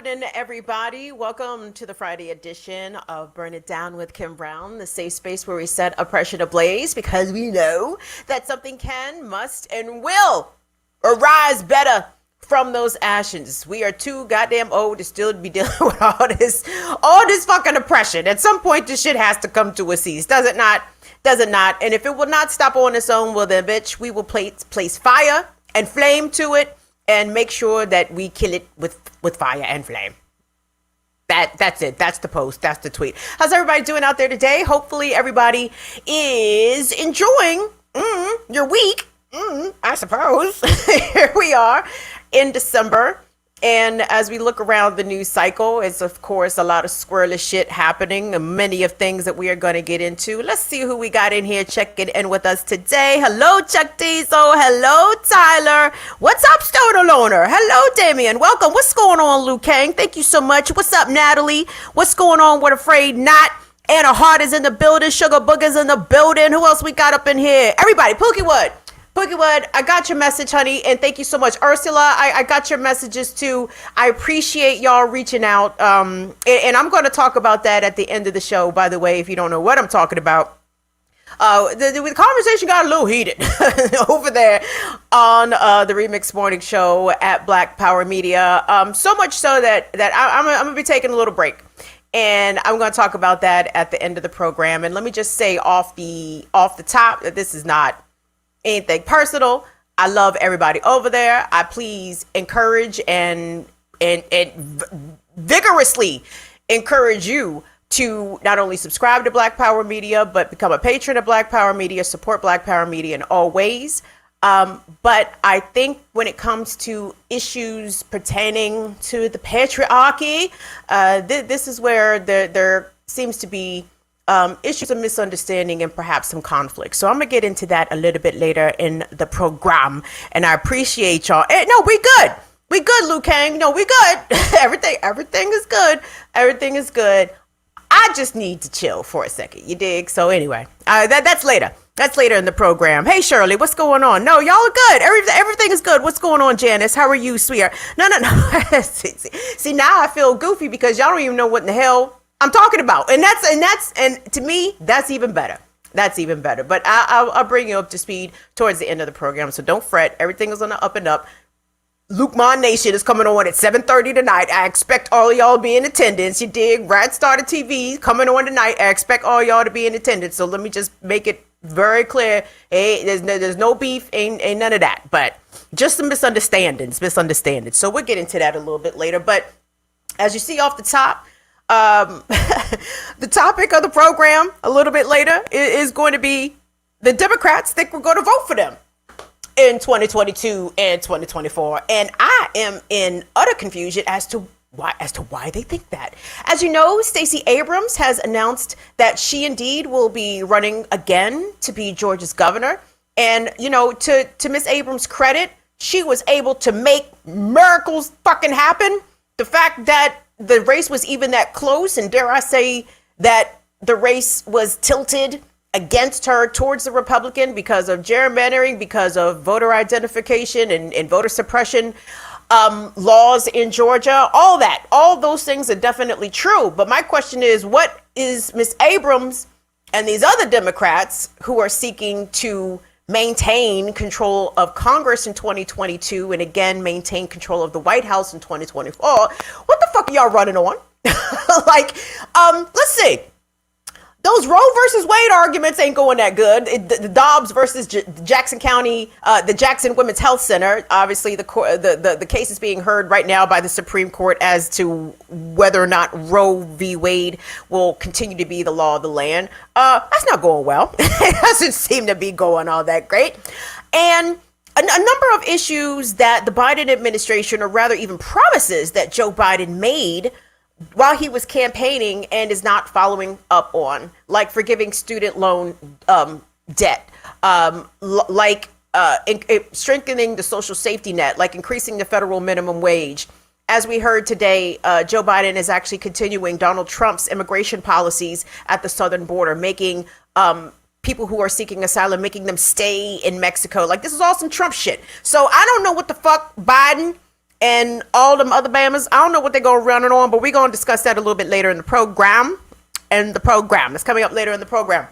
happening, everybody? Welcome to the Friday edition of Burn It Down with Kim Brown, the safe space where we set oppression ablaze because we know that something can, must, and will arise better from those ashes. We are too goddamn old to still be dealing with all this fucking oppression. At some point, this shit has to come to a cease, does it not? Does it not? And if it will not stop on its own, well then, bitch, we will place fire and flame to it and make sure that we kill it with fire and flame. That's it. That's the post. That's the tweet. How's everybody doing out there today? Hopefully everybody is enjoying your week. I suppose. Here we are in December. And as we look around the news cycle, it's of course a lot of squirrelish shit happening, and many of things that we are going to get into. Let's see who we got in here checking in with us today. Hello, Chuck Diesel. Hello, Tyler. What's up, Stoner Loner? Hello, Damien. Welcome. What's going on, Luke Kang? Thank you so much. What's up, Natalie? What's going on with Afraid Not? Anna Hart is in the building. Sugar Booger's in the building. Who else we got up in here? Everybody. Pookiewood, I got your message, honey, and thank you so much. Ursula, I got your messages too. I appreciate y'all reaching out, and I'm going to talk about that at the end of the show, by the way, if you don't know what I'm talking about. The conversation got a little heated over there on the Remix Morning Show at Black Power Media, so much so that I'm going to be taking a little break. And I'm going to talk about that at the end of the program. And let me just say off the top that this is not anything personal. I love everybody over there. I please encourage and vigorously encourage you to not only subscribe to Black Power Media, but become a patron of Black Power Media, support Black Power Media in all ways. But I think when it comes to issues pertaining to the patriarchy, this is where there seems to be issues of misunderstanding and perhaps some conflict. So I'm gonna get into that a little bit later in the program, and I appreciate y'all. No, we good, Liu Kang. No, we good. everything is good. Everything is good. I just need to chill for a second. You dig? So anyway, that's later. That's later in the program. Hey Shirley, what's going on? No, y'all are good. Everything is good. What's going on, Janice? How are you, sweetheart? No. see, now I feel goofy because y'all don't even know what in the hell I'm talking about, and to me that's even better. That's even better. But I'll bring you up to speed towards the end of the program, so don't fret. Everything is on the up and up. Luke Mon Nation is coming on at 7:30 tonight. I expect all of y'all to be in attendance. You dig? Rad Starter TV coming on tonight. I expect all y'all to be in attendance. So let me just make it very clear. Hey, there's no beef, ain't none of that. But just some misunderstandings. So we'll get into that a little bit later. But as you see off the top, the topic of the program a little bit later is going to be the Democrats think we're going to vote for them in 2022 and 2024, and I am in utter confusion as to why they think that. As you know, Stacey Abrams has announced that she indeed will be running again to be Georgia's governor, and you know, to Miss Abrams' credit, she was able to make miracles fucking happen. The fact that the race was even that close, and dare I say that the race was tilted against her towards the Republican because of gerrymandering, because of voter identification and voter suppression laws in Georgia, all those things are definitely true. But my question is, what is Miss Abrams and these other Democrats who are seeking to maintain control of Congress in 2022 and again maintain control of the White House in 2024, what the fuck are y'all running on? Let's see. Those Roe versus Wade arguments ain't going that good. The Dobbs versus Jackson County, the Jackson Women's Health Center. Obviously, the case is being heard right now by the Supreme Court as to whether or not Roe v. Wade will continue to be the law of the land. That's not going well. It doesn't seem to be going all that great. And a number of issues that the Biden administration, or rather even promises that Joe Biden made while he was campaigning and is not following up on, like forgiving student loan debt, strengthening the social safety net, like increasing the federal minimum wage. As we heard today, Joe Biden is actually continuing Donald Trump's immigration policies at the southern border, making people who are seeking asylum, making them stay in Mexico. Like, this is all some Trump shit. So I don't know what the fuck Biden and all them other Bamas. I don't know what they're going to run it on, but we're going to discuss that a little bit later in the program. And the program is coming up later in the program.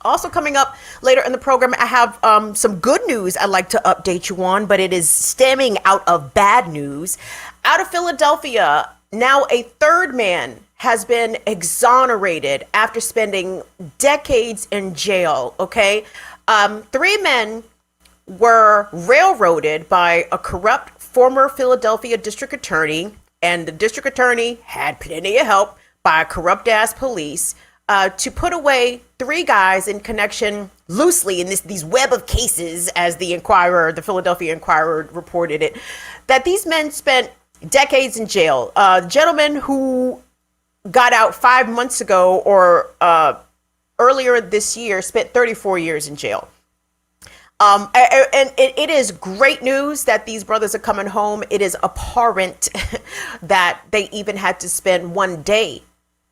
Also coming up later in the program, I have some good news I'd like to update you on, but it is stemming out of bad news. Out of Philadelphia, now a third man has been exonerated after spending decades in jail, okay? 3 men were railroaded by a corrupt former Philadelphia district attorney, and the district attorney had plenty of help by corrupt-ass police to put away 3 guys in connection loosely in these web of cases, as the Inquirer, the Philadelphia Inquirer reported it, that these men spent decades in jail. The gentleman who got out 5 months ago or earlier this year spent 34 years in jail. And it is great news that these brothers are coming home. It is abhorrent that they even had to spend 1 day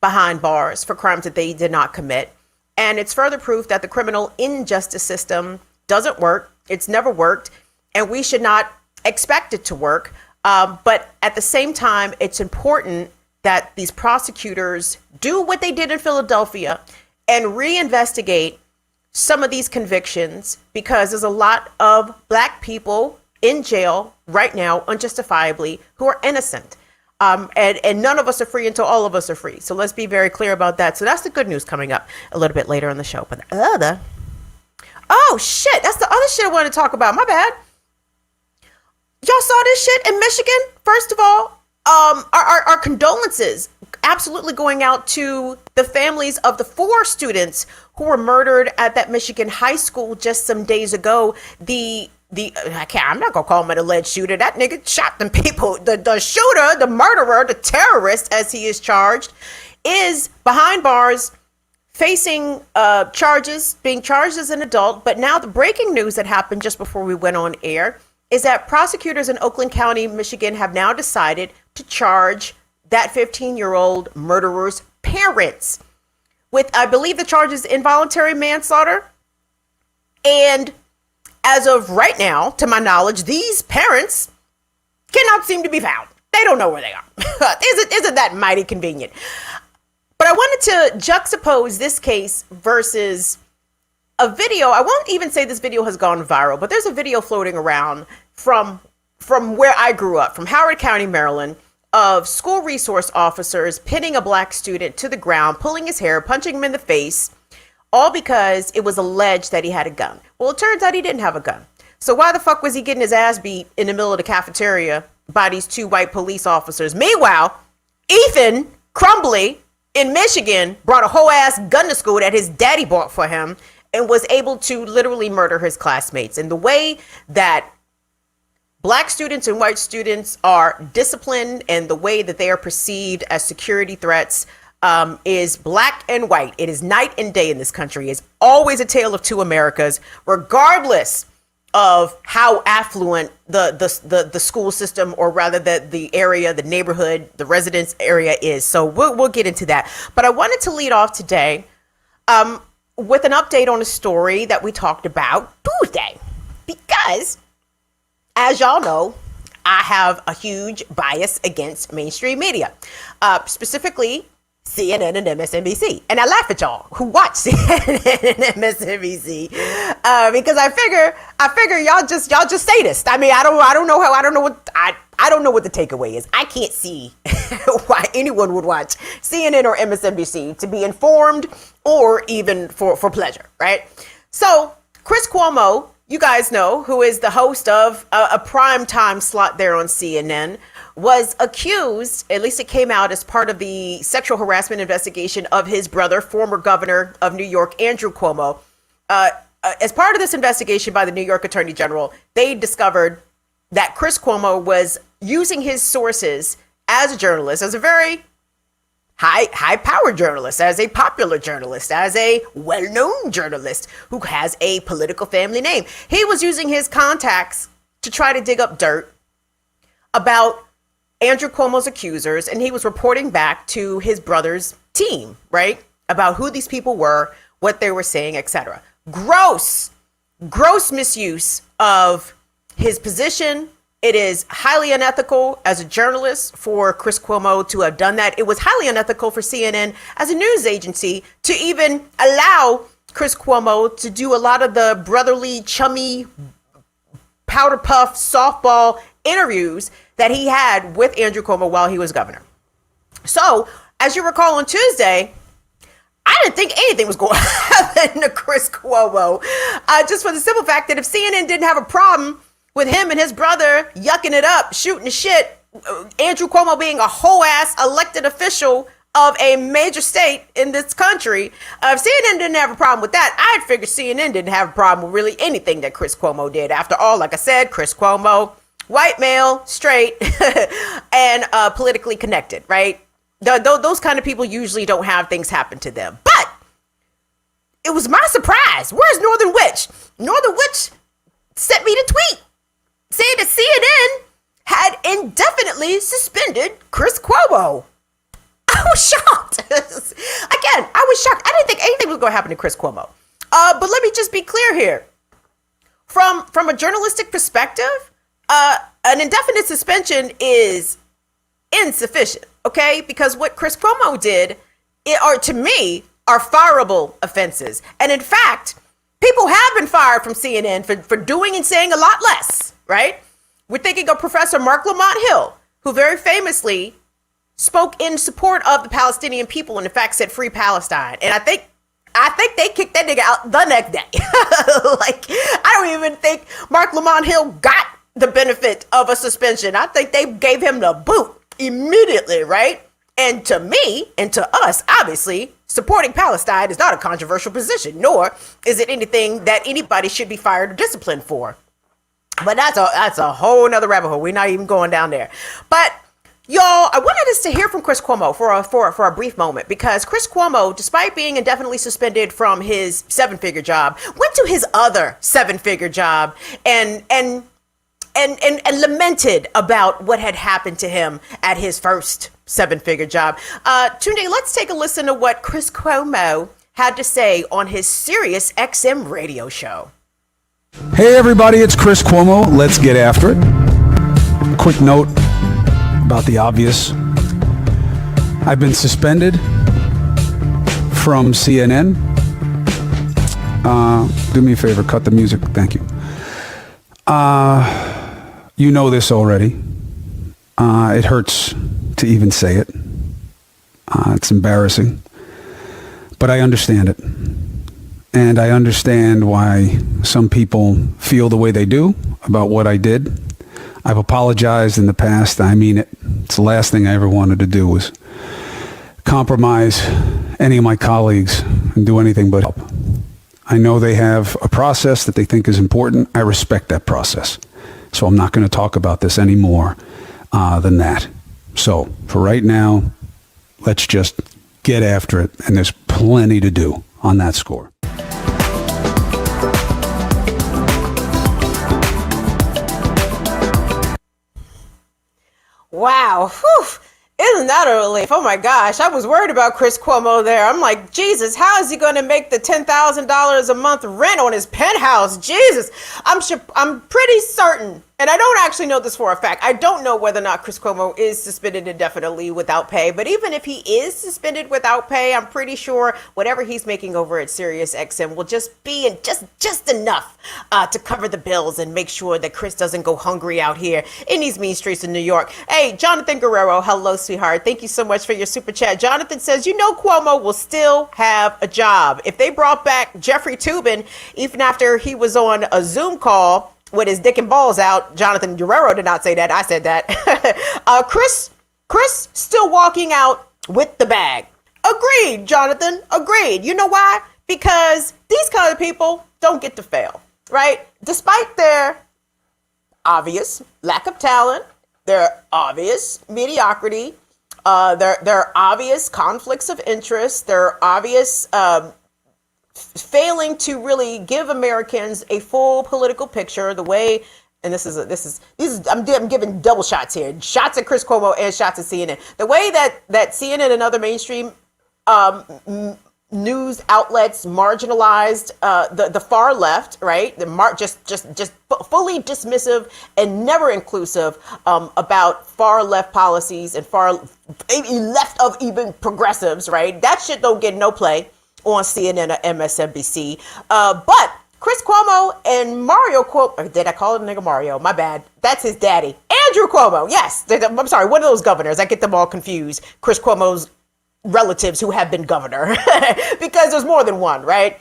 behind bars for crimes that they did not commit. And it's further proof that the criminal injustice system doesn't work. It's never worked, and we should not expect it to work. But at the same time, it's important that these prosecutors do what they did in Philadelphia and reinvestigate some of these convictions, because there's a lot of Black people in jail right now, unjustifiably, who are innocent. And none of us are free until all of us are free. So let's be very clear about that. So that's the good news coming up a little bit later in the show. But the other, oh shit, that's the other shit I wanted to talk about. My bad. Y'all saw this shit in Michigan? First of all, our condolences absolutely going out to the families of the 4 students who were murdered at that Michigan high school just some days ago. I'm not gonna call him an alleged shooter. That nigga shot them people. The shooter, the murderer, the terrorist, as he is charged, is behind bars, facing charges, being charged as an adult. But now the breaking news that happened just before we went on air is that prosecutors in Oakland County, Michigan, have now decided to charge that 15-year-old murderer's parents with, I believe, the charge is involuntary manslaughter. And as of right now, to my knowledge, these parents cannot seem to be found. They don't know where they are. Isn't that mighty convenient? But I wanted to juxtapose this case versus a video. I won't even say this video has gone viral, but there's a video floating around from where I grew up, from Howard County, Maryland, of school resource officers pinning a Black student to the ground, pulling his hair, punching him in the face, all because it was alleged that he had a gun. Well, it turns out he didn't have a gun. So why the fuck was he getting his ass beat in the middle of the cafeteria by these 2 white police officers? Meanwhile, Ethan Crumbly in Michigan brought a whole ass gun to school that his daddy bought for him and was able to literally murder his classmates. And the way that Black students and white students are disciplined and the way that they are perceived as security threats is black and white. It is night and day in this country. It's always a tale of 2 Americas, regardless of how affluent the school system, or rather the area, the neighborhood, the residence area is. So we'll get into that. But I wanted to lead off today with an update on a story that we talked about Tuesday, because as y'all know, I have a huge bias against mainstream media, specifically CNN and MSNBC. And I laugh at y'all who watch CNN and MSNBC because I figure y'all just sadist. I mean, I don't know what the takeaway is. I can't see why anyone would watch CNN or MSNBC to be informed or even for pleasure, right? So Chris Cuomo, you guys know, who is the host of a prime time slot there on CNN, was accused, at least it came out as part of the sexual harassment investigation of his brother, former governor of New York, Andrew Cuomo. As part of this investigation by the New York Attorney General, they discovered that Chris Cuomo was using his sources as a journalist, as a very high-powered journalist, as a popular journalist, as a well-known journalist who has a political family name. He was using his contacts to try to dig up dirt about Andrew Cuomo's accusers, and he was reporting back to his brother's team, right, about who these people were, what they were saying, etc. Gross misuse of his position It is highly unethical as a journalist for Chris Cuomo to have done that. It was highly unethical for CNN as a news agency to even allow Chris Cuomo to do a lot of the brotherly, chummy, powder puff, softball interviews that he had with Andrew Cuomo while he was governor. So, as you recall on Tuesday, I didn't think anything was going to happen to Chris Cuomo. Just for the simple fact that if CNN didn't have a problem with him and his brother yucking it up, shooting the shit, Andrew Cuomo being a whole ass elected official of a major state in this country, if CNN didn't have a problem with that, I'd figure CNN didn't have a problem with really anything that Chris Cuomo did. After all, like I said, Chris Cuomo, white male, straight, and politically connected, right? Those kind of people usually don't have things happen to them. But it was my surprise. Where's Northern Witch? Northern Witch sent me the tweet saying that CNN had indefinitely suspended Chris Cuomo. I was shocked. Again, I was shocked. I didn't think anything was going to happen to Chris Cuomo. But let me just be clear here. From a journalistic perspective, an indefinite suspension is insufficient, okay? Because what Chris Cuomo did, to me, are fireable offenses. And in fact, people have been fired from CNN for doing and saying a lot less, right? We're thinking of Professor Mark Lamont Hill, who very famously spoke in support of the Palestinian people and in fact said free Palestine. And I think they kicked that nigga out the next day. Like, I don't even think Mark Lamont Hill got the benefit of a suspension. I think they gave him the boot immediately, right? And to me, and to us, obviously, supporting Palestine is not a controversial position, nor is it anything that anybody should be fired or disciplined for. But that's a whole nother rabbit hole. We're not even going down there. But y'all, I wanted us to hear from Chris Cuomo for a brief moment, because Chris Cuomo, despite being indefinitely suspended from his 7-figure job, went to his other 7-figure job and lamented about what had happened to him at his first 7-figure job. Tunde, let's take a listen to what Chris Cuomo had to say on his Sirius XM radio show. Hey everybody, it's Chris Cuomo. Let's get after it. Quick note about the obvious. I've been suspended from CNN. Do me a favor, cut the music. Thank you. You know this already. It hurts to even say it. It's embarrassing. But I understand it. And I understand why some people feel the way they do about what I did. I've apologized in the past. I mean it. It's the last thing I ever wanted to do was compromise any of my colleagues and do anything but help. I know they have a process that they think is important. I respect that process. So I'm not going to talk about this any more than that. So for right now, let's just get after it. And there's plenty to do on that score. Wow. Whew. Isn't that a relief? Oh my gosh. I was worried about Chris Cuomo there. I'm like, Jesus, how is he going to make the $10,000 a month rent on his penthouse? Jesus. I'm pretty certain, and I don't actually know this for a fact. I don't know whether or not Chris Cuomo is suspended indefinitely without pay. But even if he is suspended without pay, I'm pretty sure whatever he's making over at Sirius XM will just be just enough to cover the bills and make sure that Chris doesn't go hungry out here in these mean streets in New York. Hey, Jonathan Guerrero, hello, sweetheart. Thank you so much for your super chat. Jonathan says, you know, Cuomo will still have a job. If they brought back Jeffrey Toobin, even after he was on a Zoom call with his dick and balls out, Jonathan Guerrero did not say that. I said that. Chris still walking out with the bag. Agreed, Jonathan. Agreed. You know why? Because these kind of people don't get to fail, right? Despite their obvious lack of talent, their obvious mediocrity, their obvious conflicts of interest, their obvious failing to really give Americans a full political picture, the way, and this is I'm giving double shots here, shots at Chris Cuomo and shots at CNN. The way that CNN and other mainstream news outlets marginalized the far left, right? Just fully dismissive and never inclusive about far left policies and far left of even progressives, right? That shit don't get no play on CNN or MSNBC. But Chris Cuomo and Mario Cuomo, did I call it a nigga Mario? My bad. That's his daddy. Andrew Cuomo, yes. I'm sorry, one of those governors. I get them all confused. Chris Cuomo's relatives who have been governor because there's more than one, right?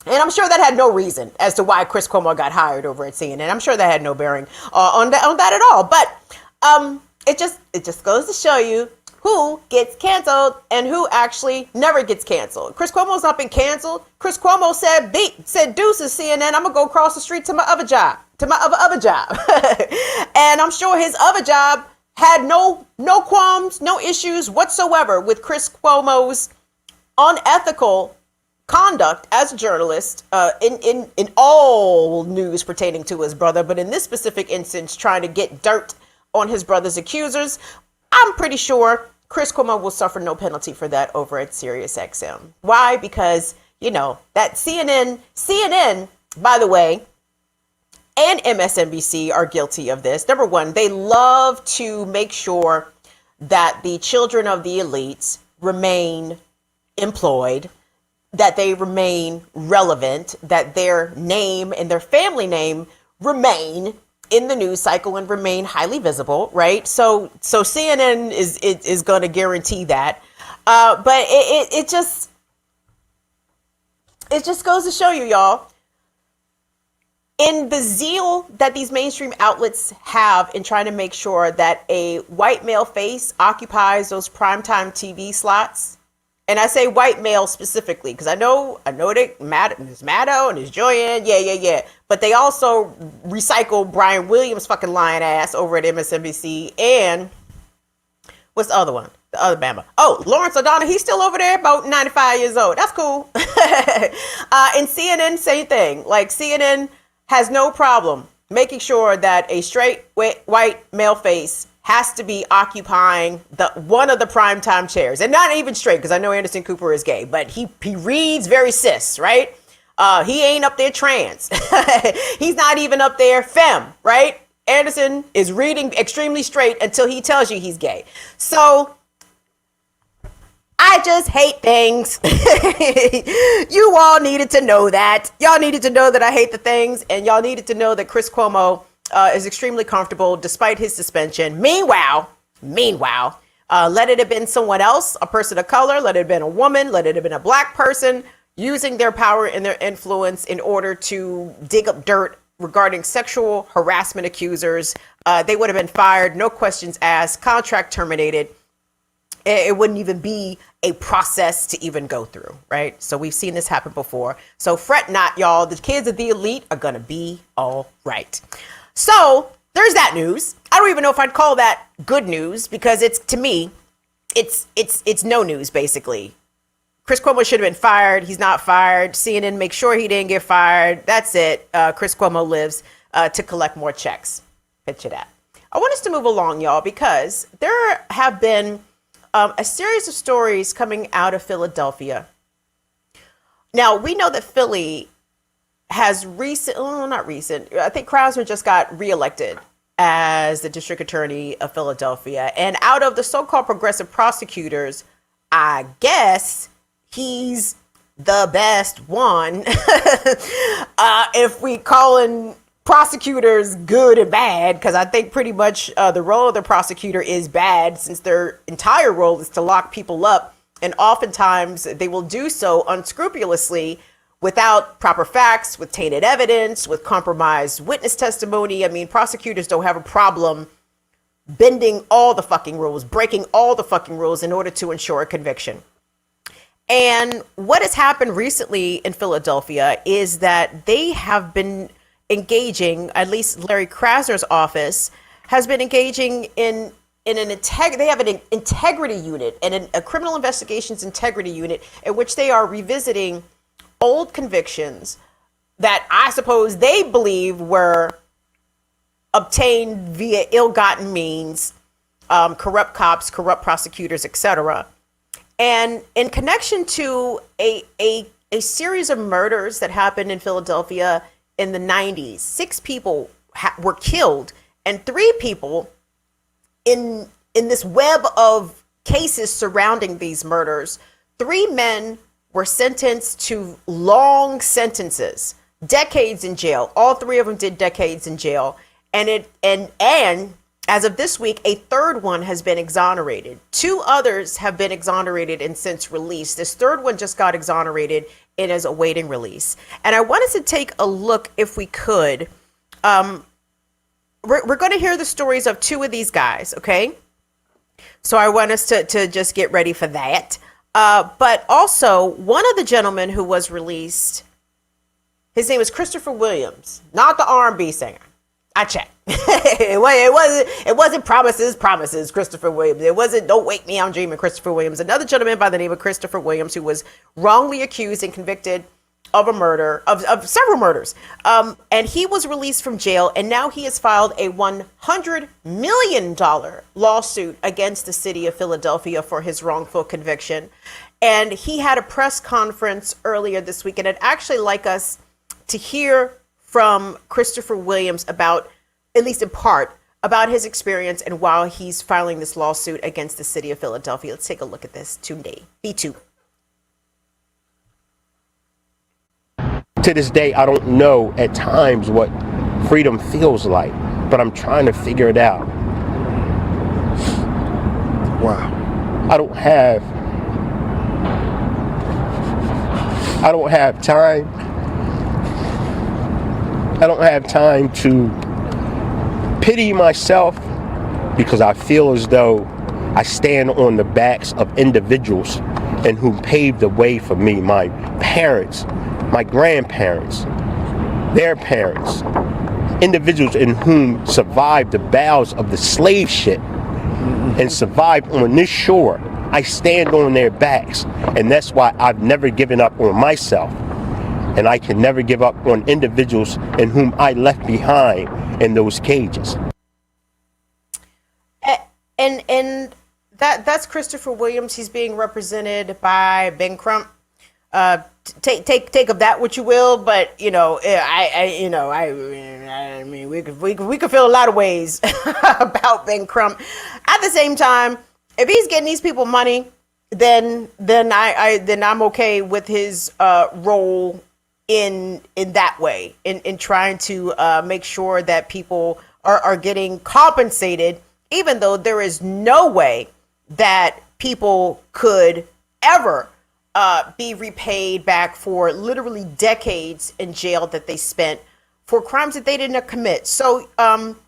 And I'm sure that had no reason as to why Chris Cuomo got hired over at CNN. I'm sure that had no bearing on that at all. But it just goes to show you who gets canceled and who actually never gets canceled. Chris Cuomo's not been canceled. Chris Cuomo said deuces CNN, I'm gonna go across the street to my other job, and I'm sure his other job had no qualms, no issues whatsoever with Chris Cuomo's unethical conduct as a journalist in all news pertaining to his brother, but in this specific instance, trying to get dirt on his brother's accusers. I'm pretty sure Chris Cuomo will suffer no penalty for that over at SiriusXM. Why? Because, that CNN, by the way, and MSNBC are guilty of this. Number one, they love to make sure that the children of the elites remain employed, that they remain relevant, that their name and their family name remain in the news cycle and remain highly visible, right? So CNN is going to guarantee that. But it just goes to show you, y'all, in the zeal that these mainstream outlets have in trying to make sure that a white male face occupies those primetime TV slots. And I say white male specifically because I know that there's Maddow and there's Joyanne, yeah. But they also recycle Brian Williams' fucking lying ass over at MSNBC. And what's the other one? The other Bama. Oh, Lawrence O'Donnell, he's still over there, about 95 years old. That's cool. And CNN, same thing. Like CNN has no problem making sure that a straight white male face has to be occupying one of the primetime chairs, and not even straight, because I know Anderson Cooper is gay, but he reads very cis, right? He ain't up there trans. He's not even up there femme, right? Anderson is reading extremely straight until he tells you he's gay. So I just hate things. You all needed to know that. Y'all needed to know that I hate the things, and y'all needed to know that Chris Cuomo is extremely comfortable despite his suspension. Meanwhile, let it have been someone else, a person of color, let it have been a woman, let it have been a black person using their power and their influence in order to dig up dirt regarding sexual harassment accusers. They would have been fired, no questions asked, contract terminated. It wouldn't even be a process to even go through, right? So we've seen this happen before. So fret not, y'all. The kids of the elite are going to be all right. So there's that news. I don't even know if I'd call that good news because to me, it's no news, basically. Chris Cuomo should have been fired. He's not fired. CNN make sure he didn't get fired. That's it. Chris Cuomo lives to collect more checks. Picture that. I want us to move along, y'all, because there have been a series of stories coming out of Philadelphia. Now, we know that Philly has I think Krasner just got reelected as the district attorney of Philadelphia. And out of the so-called progressive prosecutors, I guess he's the best one. If we calling prosecutors good and bad, because I think pretty much the role of the prosecutor is bad since their entire role is to lock people up. And oftentimes they will do so unscrupulously without proper facts, with tainted evidence, with compromised witness testimony. I mean, prosecutors don't have a problem bending all the fucking rules, breaking all the fucking rules in order to ensure a conviction. And what has happened recently in Philadelphia is that they have been engaging, at least Larry Krasner's office has been engaging in they have an integrity unit and a criminal investigations integrity unit in which they are revisiting old convictions that I suppose they believe were obtained via ill-gotten means, corrupt cops, corrupt prosecutors, etc. And in connection to a series of murders that happened in Philadelphia in the 90s, 6 people were killed, and 3 people in this web of cases surrounding these murders, 3 men were sentenced to long sentences, decades in jail. All 3 of them did decades in jail. And as of this week, a 3rd one has been exonerated. 2 others have been exonerated and since released. This 3rd one just got exonerated and is awaiting release. And I wanted to take a look, if we could. We're going to hear the stories of 2 of these guys, okay? So I want us to just get ready for that. But also, one of the gentlemen who was released, his name is Christopher Williams, not the R&B singer. I checked. It wasn't promises, Christopher Williams. It wasn't Don't Wake Me, I'm Dreaming, Christopher Williams. Another gentleman by the name of Christopher Williams, who was wrongly accused and convicted of a murder, of several murders. And he was released from jail, and now he has filed a $100 million lawsuit against the city of Philadelphia for his wrongful conviction. And he had a press conference earlier this week, and I'd actually like us to hear from Christopher Williams about, at least in part, about his experience and while he's filing this lawsuit against the city of Philadelphia. Let's take a look at this today. B2. To this day, I don't know at times what freedom feels like, but I'm trying to figure it out. Wow. I don't have time. I don't have time to pity myself because I feel as though I stand on the backs of individuals and who paved the way for me, my parents, my grandparents, their parents, individuals in whom survived the bowels of the slave ship and survived on this shore. I stand on their backs, and that's why I've never given up on myself. And I can never give up on individuals in whom I left behind in those cages. And that's Christopher Williams. He's being represented by Ben Crump. Take of that what you will, but I mean we could feel a lot of ways about Ben Crump. At the same time, if he's getting these people money, then I'm okay with his role in that way, in trying to make sure that people are getting compensated, even though there is no way that people could ever be repaid back for literally decades in jail that they spent for crimes that they didn't commit. So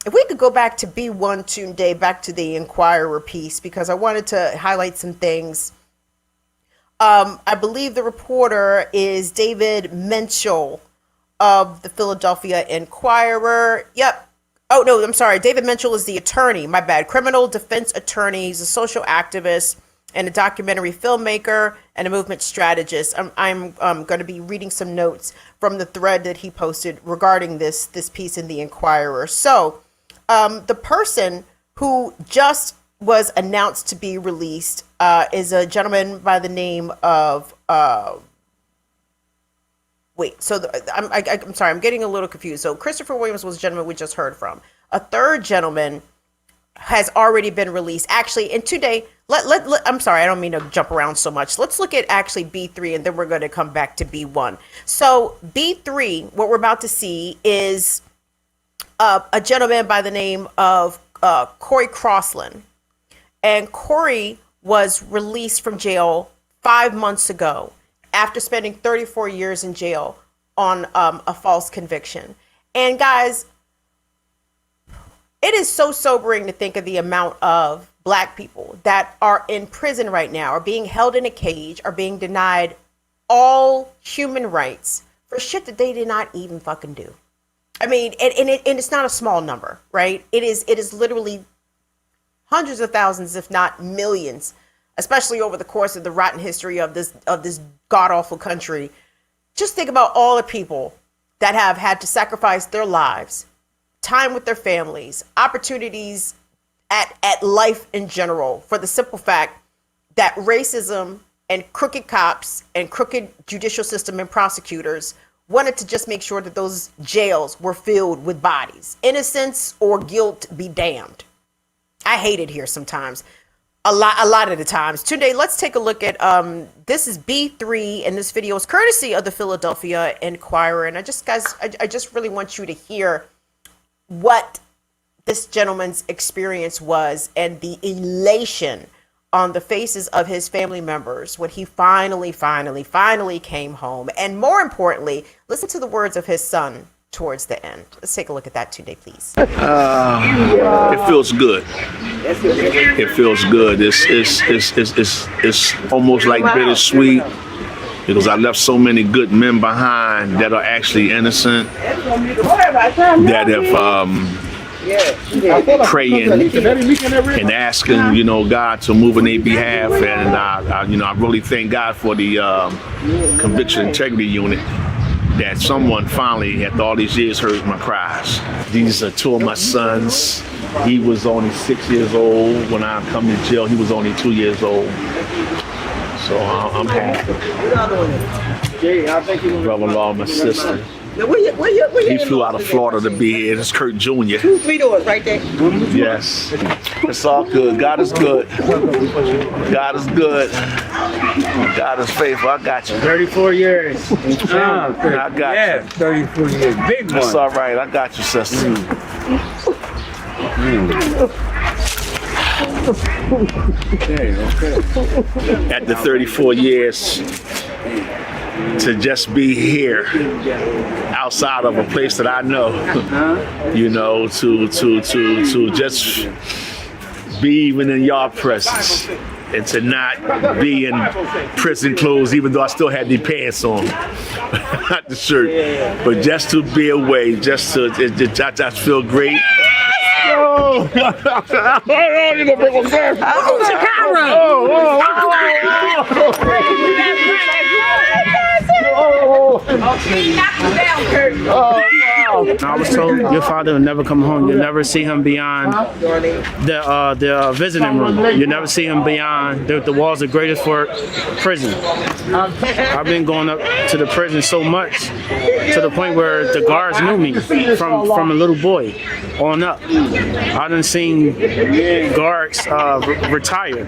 if we could go back to B1 today, back to the Inquirer piece, because I wanted to highlight some things. I believe the reporter is David Menschel of the Philadelphia Inquirer. Yep. Oh, no, I'm sorry. David Menschel is the attorney. My bad. Criminal defense attorney. He's a social activist and a documentary filmmaker and a movement strategist. I'm going to be reading some notes from the thread that he posted regarding this piece in the Inquirer. So the person who just was announced to be released is a gentleman by the name of I'm sorry, I'm getting a little confused. So Christopher Williams was a gentleman we just heard from. A 3rd gentleman has already been released. Actually, and today, I'm sorry, I don't mean to jump around so much. Let's look at actually B3, and then we're going to come back to B1. So B3, what we're about to see is a gentleman by the name of Corey Crossland. And Corey was released from jail 5 months ago after spending 34 years in jail on a false conviction. And guys, it is so sobering to think of the amount of Black people that are in prison right now, are being held in a cage, are being denied all human rights for shit that they did not even fucking do. I mean, and it's not a small number, right? It is literally hundreds of thousands, if not millions, especially over the course of the rotten history of this god-awful country. Just think about all the people that have had to sacrifice their lives, time with their families, opportunities at life in general, for the simple fact that racism and crooked cops and crooked judicial system and prosecutors wanted to just make sure that those jails were filled with bodies. Innocence or guilt be damned. I hate it here sometimes. A lot of the times. Today, let's take a look at this is B3, and this video is courtesy of the Philadelphia Inquirer. And I just really want you to hear what this gentleman's experience was and the elation on the faces of his family members when he finally came home. And more importantly, listen to the words of his son towards the end. Let's take a look at that today, please. It feels good. It feels good. It's almost like bittersweet because I left so many good men behind that are actually innocent, that have praying and asking, God to move in their behalf. And I really thank God for the Conviction Integrity Unit, that someone finally, after all these years, heard my cries. These are two of my sons. He was only 6 years old when I come to jail. He was only 2 years old. So I'm happy. Brother-in-law, my sister. He flew out of Florida to be here. It's Kurt Jr. 3 doors right there. Yes. It's all good. God is good. God is good. God is faithful. I got you. 34 years. I got you. 34 years. Big one. It's all right. I got you, sister. Okay. After 34 years, to just be here outside of a place that I know, to just be even in your presence and to not be in prison clothes, even though I still had the pants on, not the shirt, but just to be away, I just feel great. Oh, you're gonna break my back. I was told your father will never come home. You'll never see him beyond the visiting room. You'll never see him beyond the walls of Greatest Fort prison. I've been going up to the prison so much to the point where the guards knew me from a little boy on up. I done seen guards retire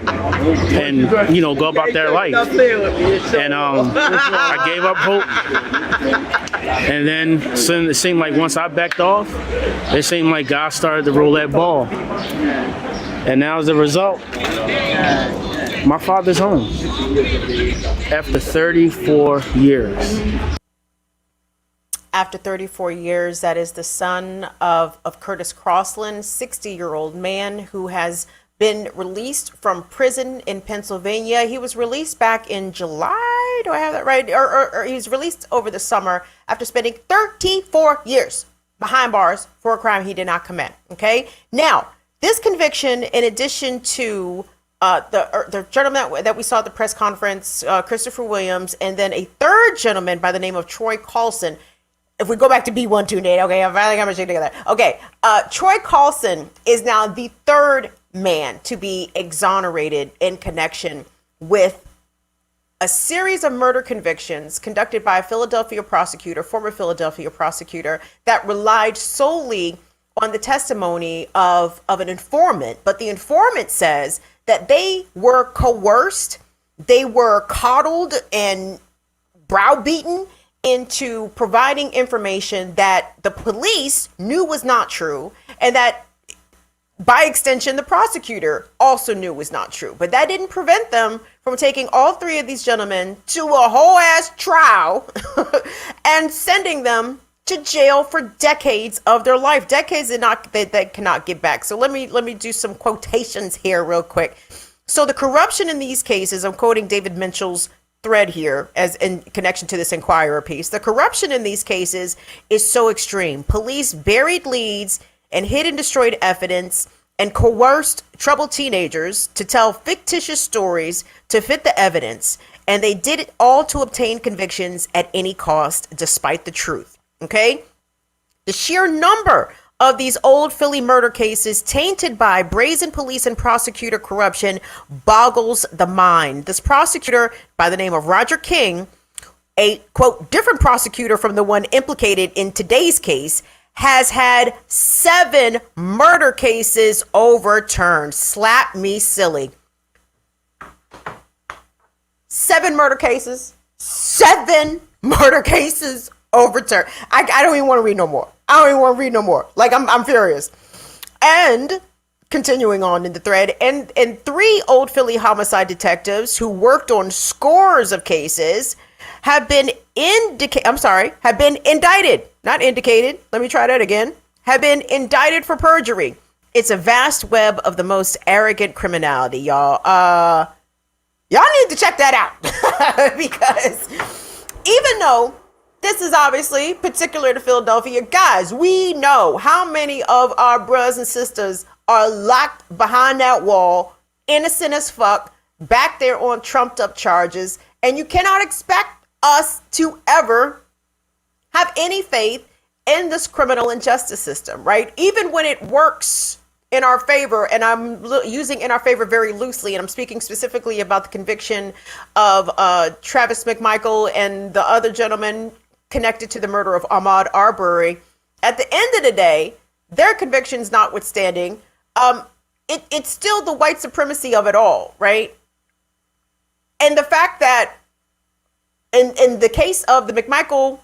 and go about their life. And I gave up hope. And then it seemed like once I backed off, it seemed like God started to roll that ball. And now as a result, my father's home after 34 years. After 34 years, that is the son of Curtis Crossland, 60-year-old man who has been released from prison in Pennsylvania. He was released back in July. Do I have that right? Or he was released over the summer after spending 34 years behind bars for a crime he did not commit. Okay. Now, this conviction, in addition to the gentleman that we saw at the press conference, Christopher Williams, and then a third gentleman by the name of Troy Carlson. If we go back to B128, okay, I finally got my shit together. Okay, Troy Carlson is now the third man to be exonerated in connection with a series of murder convictions conducted by a Philadelphia prosecutor, former Philadelphia prosecutor, that relied solely on the testimony of an informant. But the informant says that they were coerced, they were coddled and browbeaten into providing information that the police knew was not true, and that by extension the prosecutor also knew was not true. But that didn't prevent them from taking all three of these gentlemen to a whole ass trial and sending them to jail for decades of their life, decades that cannot get back. So let me do some quotations here real quick. So the corruption in these cases, I'm quoting David Mitchell's thread here as in connection to this Inquirer piece. The corruption in these cases is so extreme. Police buried leads and hid and destroyed evidence and coerced troubled teenagers to tell fictitious stories to fit the evidence. And they did it all to obtain convictions at any cost, despite the truth. Okay? The sheer number of these old Philly murder cases tainted by brazen police and prosecutor corruption boggles the mind. This prosecutor by the name of Roger King, a quote different prosecutor from the one implicated in today's case, has had 7 murder cases overturned. Slap me silly. 7 murder cases. 7 murder cases overturned. I don't even want to read no more. I don't even want to read no more. Like, I'm furious. And continuing on in the thread, and 3 old Philly homicide detectives who worked on scores of cases have been indicted, not indicated. Let me try that again. Have been indicted for perjury. It's a vast web of the most arrogant criminality, y'all. Y'all need to check that out because even though this is obviously particular to Philadelphia, guys, we know how many of our brothers and sisters are locked behind that wall, innocent as fuck, back there on trumped up charges, and you cannot expect us to ever have any faith in this criminal injustice system, right? Even when it works in our favor, and I'm using in our favor very loosely, and I'm speaking specifically about the conviction of Travis McMichael and the other gentleman connected to the murder of Ahmaud Arbery. At the end of the day, their convictions notwithstanding, it's still the white supremacy of it all, right? And the fact that in the case of the McMichael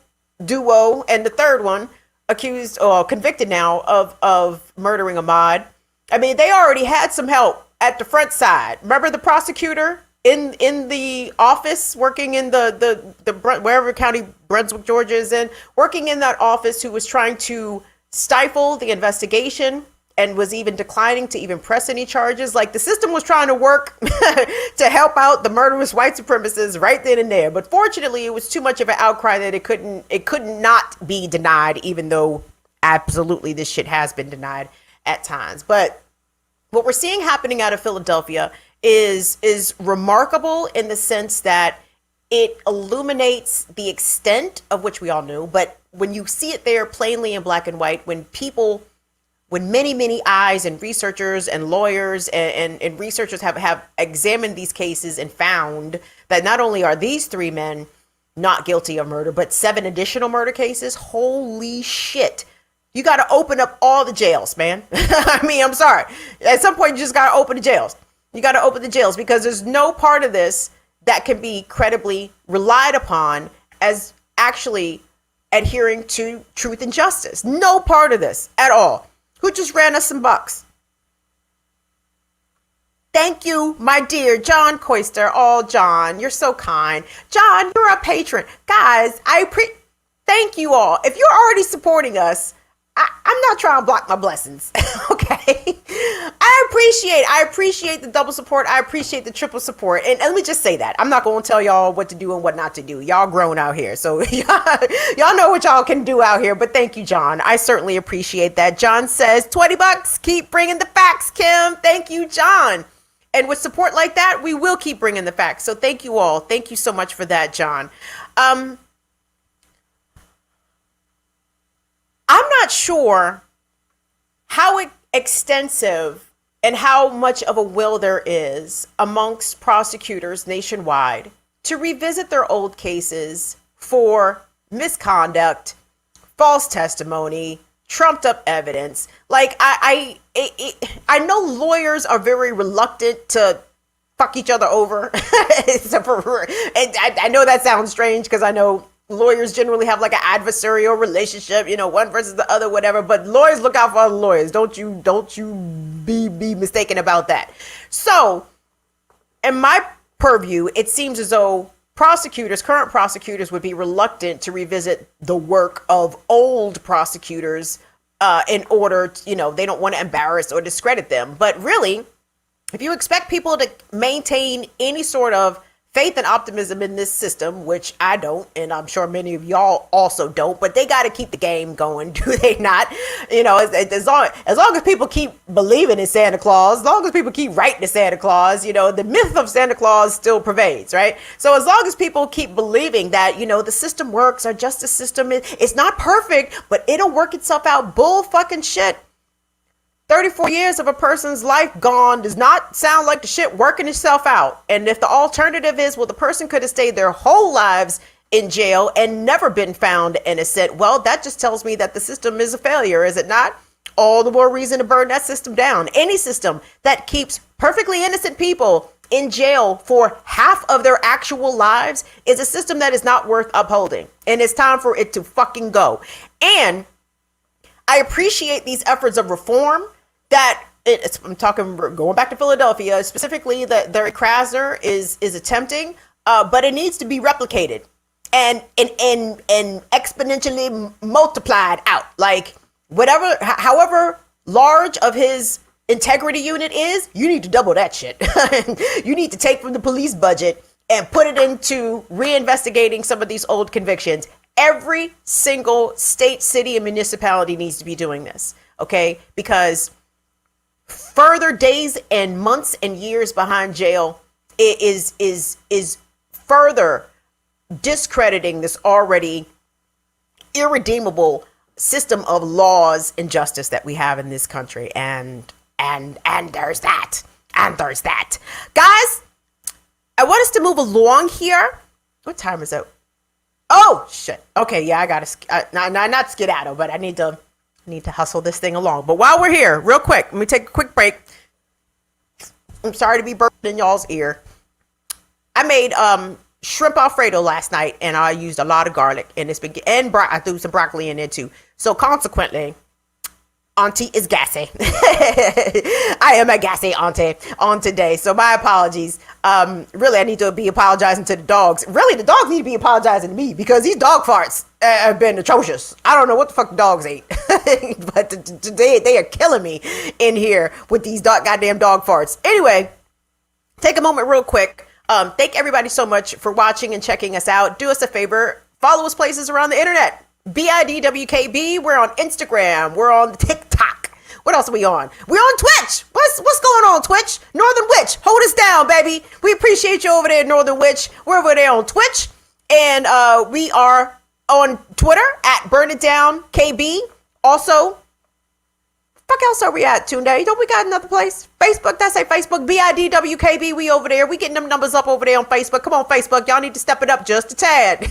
duo and the third one accused or convicted now of murdering Ahmaud, I mean, they already had some help at the front side. Remember the prosecutor in the office working in the wherever county Brunswick, Georgia is in, working in that office, who was trying to stifle the investigation and was even declining to even press any charges. Like, the system was trying to work to help out the murderous white supremacists right then and there. But fortunately, it was too much of an outcry that it could not be denied, even though absolutely this shit has been denied at times. But what we're seeing happening out of Philadelphia is remarkable in the sense that it illuminates the extent of which we all knew. But when you see it there plainly in black and white, when many eyes and researchers and lawyers and researchers have examined these cases and found that not only are these 3 men not guilty of murder, but 7 additional murder cases, holy shit. You got to open up all the jails, man. I mean, I'm sorry. At some point, you just got to open the jails. You got to open the jails, because there's no part of this that can be credibly relied upon as actually adhering to truth and justice. No part of this at all. Who just ran us some bucks? Thank you, my dear John Coister. Oh, John, you're so kind. John, you're a patron. Guys, thank you all. If you're already supporting us, I'm not trying to block my blessings, okay? I appreciate the double support. I appreciate the triple support. And let me just say that. I'm not going to tell y'all what to do and what not to do. Y'all grown out here. So y'all know what y'all can do out here. But thank you, John. I certainly appreciate that. John says, $20. Keep bringing the facts, Kim. Thank you, John. And with support like that, we will keep bringing the facts. So thank you all. Thank you so much for that, John. I'm not sure how extensive and how much of a will there is amongst prosecutors nationwide to revisit their old cases for misconduct, false testimony, trumped up evidence. Like, I know lawyers are very reluctant to fuck each other over. And I know that sounds strange, because I know lawyers generally have like an adversarial relationship, one versus the other, whatever. But lawyers look out for other lawyers. Don't you be mistaken about that. So, in my purview, it seems as though current prosecutors would be reluctant to revisit the work of old prosecutors in order to, they don't want to embarrass or discredit them. But really, if you expect people to maintain any sort of faith and optimism in this system, which I don't, and I'm sure many of y'all also don't, but they got to keep the game going, do they not? You know, as long as people keep believing in Santa Claus, as long as people keep writing to Santa Claus, you know, the myth of Santa Claus still pervades, right? So as long as people keep believing that, you know, the system works, our justice system, it's not perfect, but it'll work itself out, bull fucking shit. 34 years of a person's life gone does not sound like the shit working itself out. And if the alternative is, well, the person could have stayed their whole lives in jail and never been found innocent, well, that just tells me that the system is a failure, is it not? All the more reason to burn that system down. Any system that keeps perfectly innocent people in jail for half of their actual lives is a system that is not worth upholding. And it's time for it to fucking go. And I appreciate these efforts of reform that I'm talking, going back to Philadelphia, specifically that Larry Krasner is attempting, but it needs to be replicated and exponentially multiplied out. Like however large of his integrity unit is, you need to double that shit. You need to take from the police budget and put it into reinvestigating some of these old convictions. Every single state, city, and municipality needs to be doing this, okay? Because further days and months and years behind jail is further discrediting this already irredeemable system of laws and justice that we have in this country. And there's that. And there's that. Guys, I want us to move along here. What time is it? Oh, shit. Okay, yeah, I got to, not skedaddle, but I need to hustle this thing along. But while we're here, real quick, let me take a quick break. I'm sorry to be burping in y'all's ear. I made shrimp Alfredo last night, and I used a lot of garlic, and I threw some broccoli in there too. So consequently, Auntie is gassy. I am a gassy auntie on today, so my apologies. Really, I need to be apologizing to the dogs. Really, the dogs need to be apologizing to me because these dog farts have been atrocious. I don't know what the fuck the dogs ate, but today they are killing me in here with these goddamn dog farts. Anyway, take a moment real quick. Thank everybody so much for watching and checking us out. Do us a favor, follow us places around the internet. BIDWKB. We're on Instagram. We're on TikTok. What else are we on? We're on Twitch. What's going on, Twitch? Northern Witch, hold us down, baby. We appreciate you over there, Northern Witch. We're over there on Twitch. And we are on Twitter at Burn It Down KB. Also, fuck else are we at, Tunde? Don't we got another place? Facebook, that's a Facebook, BIDWKB, we over there. We getting them numbers up over there on Facebook. Come on, Facebook, y'all need to step it up just a tad.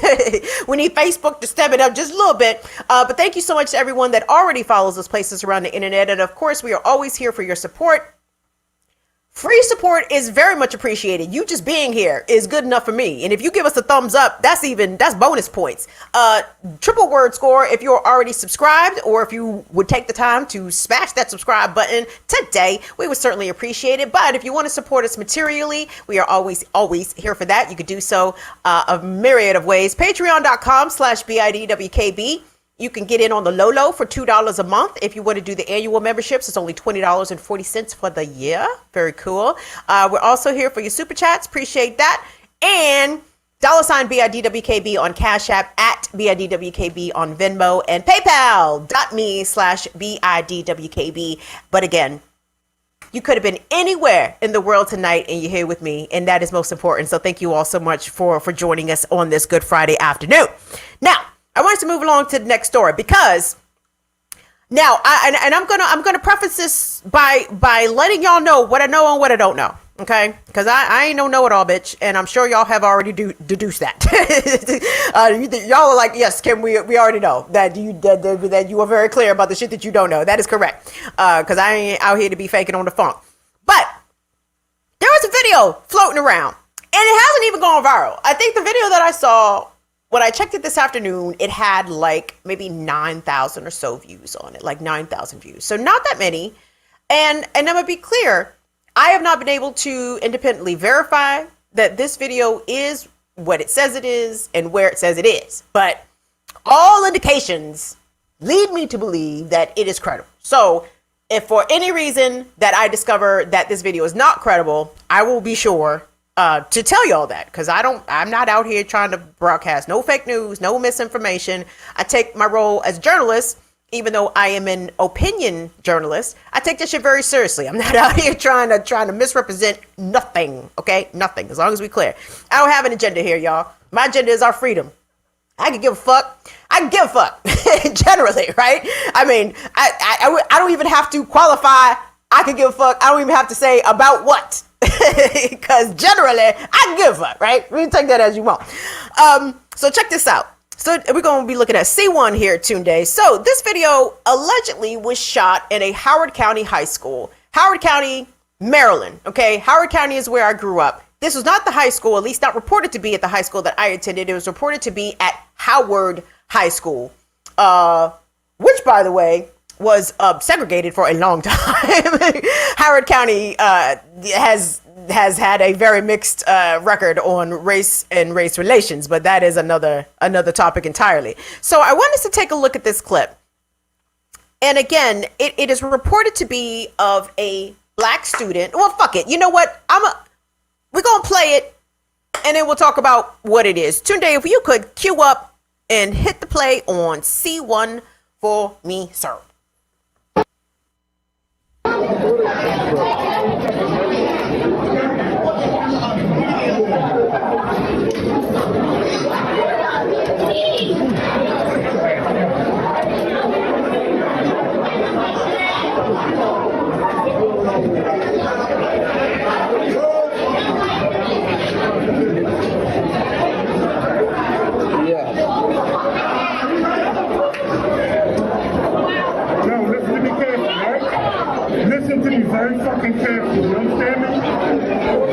We need Facebook to step it up just a little bit. But thank you so much to everyone that already follows us places around the internet. And of course, we are always here for your support. Free support is very much appreciated. You just being here is good enough for me. And if you give us a thumbs up, that's bonus points. Triple word score if you're already subscribed, or if you would take the time to smash that subscribe button today, we would certainly appreciate it. But if you want to support us materially, we are always here for that. You could do so a myriad of ways. Patreon.com/BIDWKB. You can get in on the low for $2 a month. If you want to do the annual memberships, it's only $20.40 for the year. Very cool. We're also here for your super chats. Appreciate that. And $ BIDWKB on Cash App, at BIDWKB on Venmo, and PayPal.me/BIDWKB. But again, you could have been anywhere in the world tonight and you're here with me, and that is most important. So thank you all so much for joining us on this Good Friday afternoon. Now, I want us to move along to the next story, because now I'm gonna preface this by letting y'all know what I know and what I don't know. Okay, because I ain't no know-it-all bitch, and I'm sure y'all have already deduced that. Y'all are like, yes, Kim, we already know that you are very clear about the shit that you don't know. That is correct, because I ain't out here to be faking on the funk. But there was a video floating around, and it hasn't even gone viral. I think the video that I saw, when I checked it this afternoon, it had like maybe 9,000 or so views on it, like 9,000 views. So not that many. And I'm gonna be clear, I have not been able to independently verify that this video is what it says it is and where it says it is. But all indications lead me to believe that it is credible. So if for any reason that I discover that this video is not credible, I will be sure to tell y'all that, because I'm not out here trying to broadcast no fake news, no misinformation. I take my role as a journalist, even though I am an opinion journalist, I take this shit very seriously. I'm not out here trying to misrepresent nothing. Okay, nothing. As long as we clear, I don't have an agenda here, y'all. My agenda is our freedom. I can give a fuck. I can give a fuck generally, right? I mean, I don't even have to qualify. I can give a fuck. I don't even have to say about what, because generally I can give a fuck, right? We can take that as you want. So check this out. So we're going to be looking at C1 here, Tunde. So this video allegedly was shot in a Howard County high school, Howard County, Maryland. Okay, Howard County is where I grew up. This was not the high school, at least not reported to be at the high school that I attended. It was reported to be at Howard High School, which, by the way, was segregated for a long time. Howard County has had a very mixed record on race and race relations, but that is another topic entirely. So I want us to take a look at this clip. And again, it is reported to be of a black student. Well, fuck it. You know what? We're going to play it, and then we'll talk about what it is. Tunde, if you could cue up and hit the play on C1 for me, sir. Listen to me very fucking carefully. You understand me?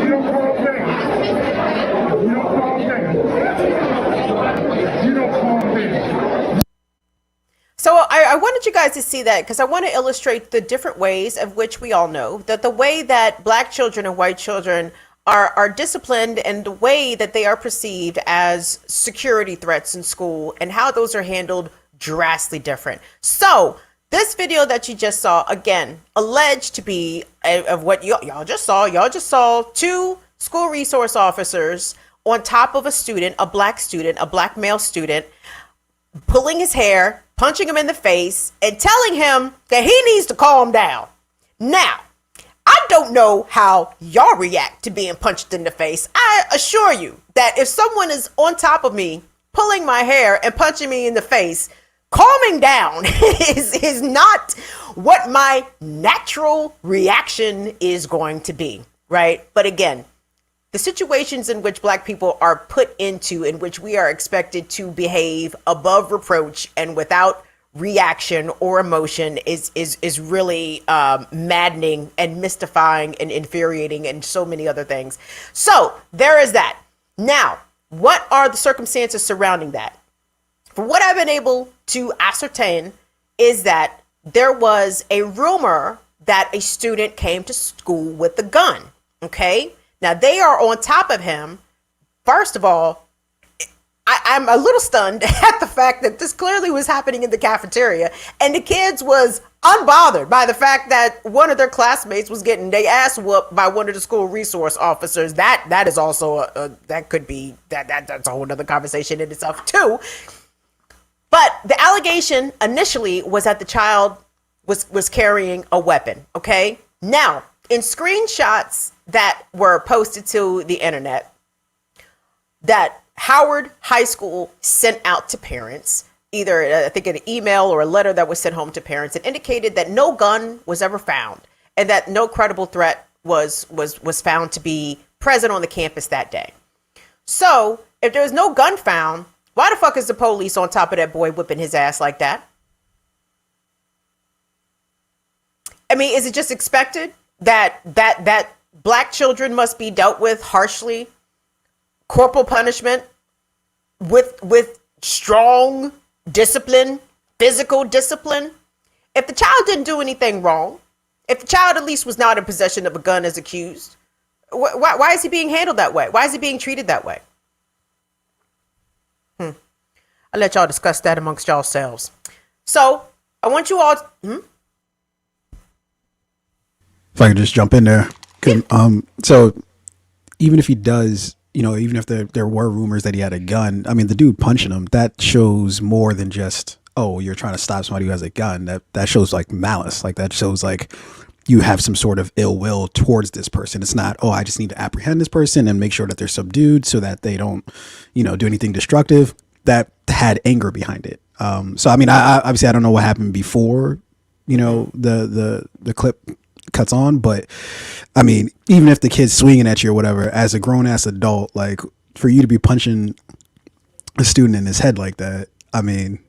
You don't call things. You don't call things. You don't call things. So I wanted you guys to see that because I want to illustrate the different ways of which we all know that the way that black children and white children are disciplined and the way that they are perceived as security threats in school and how those are handled drastically different. So this video that you just saw, again, alleged to be of what y'all just saw. Y'all just saw two school resource officers on top of a student, a black male student, pulling his hair, punching him in the face, and telling him that he needs to calm down. Now, I don't know how y'all react to being punched in the face. I assure you that if someone is on top of me, pulling my hair and punching me in the face, calming down is not what my natural reaction is going to be, right? But again, the situations in which black people are put into, in which we are expected to behave above reproach and without reaction or emotion is really maddening and mystifying and infuriating and so many other things. So there is that. Now, what are the circumstances surrounding that? From what I've been able to ascertain is that there was a rumor that a student came to school with a gun. Okay. Now they are on top of him. First of all, I'm a little stunned at the fact that this clearly was happening in the cafeteria and the kids was unbothered by the fact that one of their classmates was getting their ass whooped by one of the school resource officers. That is also that could be that's a whole other conversation in itself too. But the allegation initially was that the child was carrying a weapon. Okay. Now, in screenshots that were posted to the internet that Howard High School sent out to parents, either I think an email or a letter that was sent home to parents, it indicated that no gun was ever found and that no credible threat was found to be present on the campus that day. So if there was no gun found, why the fuck is the police on top of that boy whipping his ass like that? I mean, is it just expected that black children must be dealt with harshly, corporal punishment, with strong discipline, physical discipline? If the child didn't do anything wrong, if the child at least was not in possession of a gun as accused, why is he being handled that way? Why is he being treated that way? I'll let y'all discuss that amongst yourselves. So I want you all to, If I could just jump in there. So even if he does, even if there were rumors that he had a gun, I mean, the dude punching him, that shows more than just, oh, you're trying to stop somebody who has a gun. That shows like malice. Like that shows like you have some sort of ill will towards this person. It's not, oh, I just need to apprehend this person and make sure that they're subdued so that they don't, do anything destructive. That had anger behind it. So, I mean, I obviously I don't know what happened before, the clip cuts on, but I mean, even if the kid's swinging at you or whatever, as a grown ass adult, like for you to be punching a student in his head like that, I mean,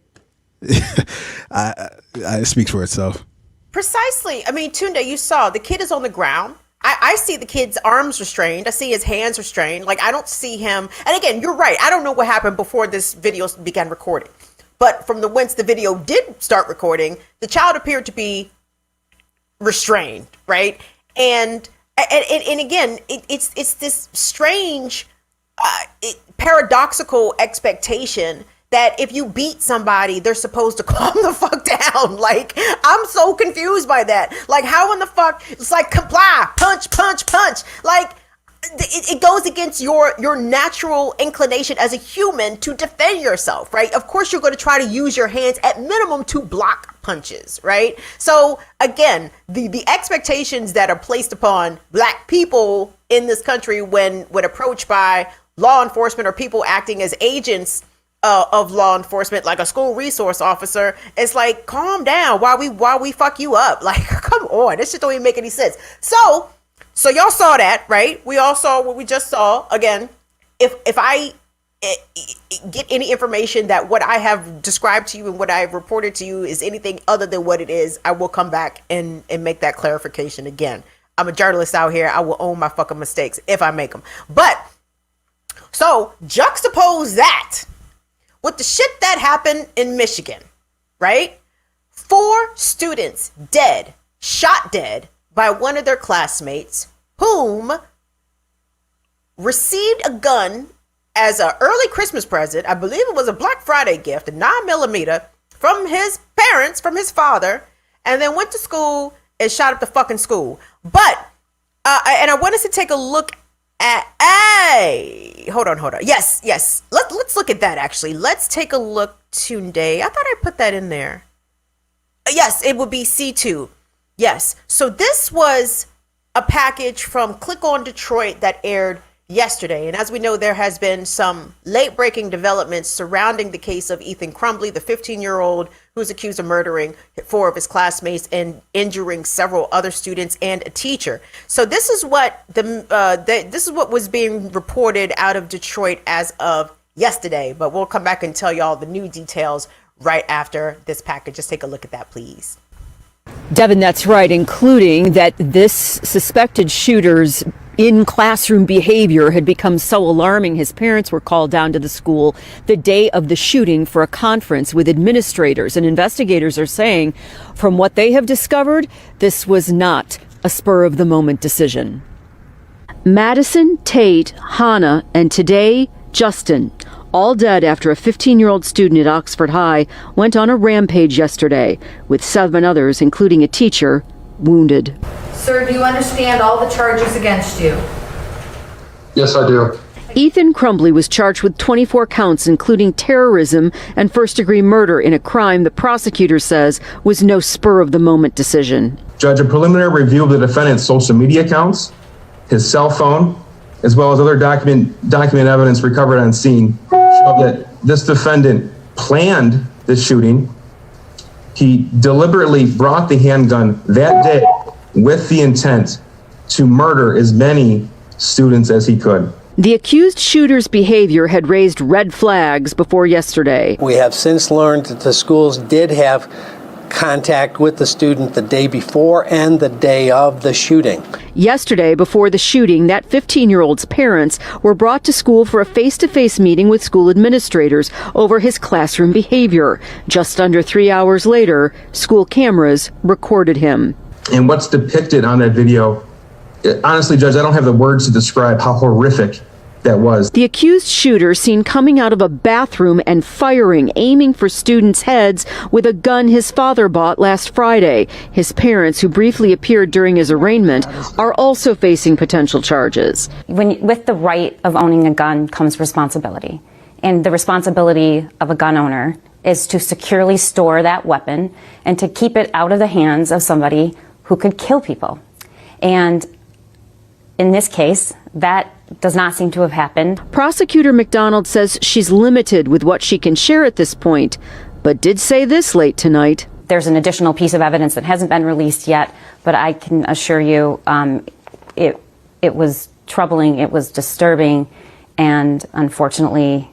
it speaks for itself. Precisely. I mean, Tunde, you saw the kid is on the ground. I see the kid's arms restrained. I see his hands restrained. Like, I don't see him. And again, you're right. I don't know what happened before this video began recording. But from the whence the video did start recording, the child appeared to be restrained, right? And again, it's this strange, paradoxical expectation that if you beat somebody, they're supposed to calm the fuck down. Like, I'm so confused by that. Like, how in the fuck? It's like comply, punch, punch, punch. Like, it goes against your natural inclination as a human to defend yourself, right? Of course, you're going to try to use your hands at minimum to block punches, right? So again, the expectations that are placed upon Black people in this country when approached by law enforcement or people acting as agents of law enforcement, like a school resource officer, it's like, calm down while we fuck you up. Like, come on, this shit don't even make any sense. So y'all saw that, right? We all saw what we just saw. Again, if I get any information that what I have described to you and what I have reported to you is anything other than what it is, I will come back and make that clarification again. I'm a journalist out here. I will own my fucking mistakes if I make them. But so juxtapose that with the shit that happened in Michigan, right? 4 students dead, shot dead by one of their classmates whom received a gun as an early Christmas present. I believe it was a Black Friday gift, a 9mm from his parents, from his father, and then went to school and shot up the fucking school. But, and I want us to take a look at, hold on. Yes. Let's look at that actually. Let's take a look today. I thought I put that in there. Yes, it would be C2. Yes. So this was a package from Click on Detroit that aired yesterday. And as we know, there has been some late breaking developments surrounding the case of Ethan Crumbley, the 15-year-old who's accused of murdering 4 of his classmates and injuring several other students and a teacher. So this is what this is what was being reported out of Detroit as of yesterday. But we'll come back and tell y'all the new details right after this package. Just take a look at that, please. Devin, that's right, including that this suspected shooter's in-classroom behavior had become so alarming, his parents were called down to the school the day of the shooting for a conference with administrators. And investigators are saying, from what they have discovered, this was not a spur-of-the-moment decision. Madison, Tate, Hannah, and today, Justin, all dead after a 15-year-old student at Oxford High went on a rampage yesterday, with 7 others, including a teacher, wounded. Sir, do you understand all the charges against you? Yes, I do. Ethan Crumbley was charged with 24 counts, including terrorism and first-degree murder in a crime the prosecutor says was no spur-of-the-moment decision. Judge, a preliminary review of the defendant's social media accounts, his cell phone, as well as other document evidence recovered on scene, show that this defendant planned the shooting. He deliberately brought the handgun that day with the intent to murder as many students as he could. The accused shooter's behavior had raised red flags before yesterday. We have since learned that the schools did have contact with the student the day before and the day of the shooting. Yesterday, before the shooting, that 15-year-old's parents were brought to school for a face-to-face meeting with school administrators over his classroom behavior. Just under 3 hours later, school cameras recorded him. And what's depicted on that video, honestly, Judge, I don't have the words to describe how horrific that was. The accused shooter seen coming out of a bathroom and firing, aiming for students' heads with a gun his father bought last Friday. His parents, who briefly appeared during his arraignment, are also facing potential charges. With the right of owning a gun comes responsibility. And the responsibility of a gun owner is to securely store that weapon and to keep it out of the hands of somebody who could kill people. And in this case, that does not seem to have happened. Prosecutor McDonald says she's limited with what she can share at this point, but did say this late tonight. There's an additional piece of evidence that hasn't been released yet, but I can assure you it was troubling, it was disturbing, and unfortunately,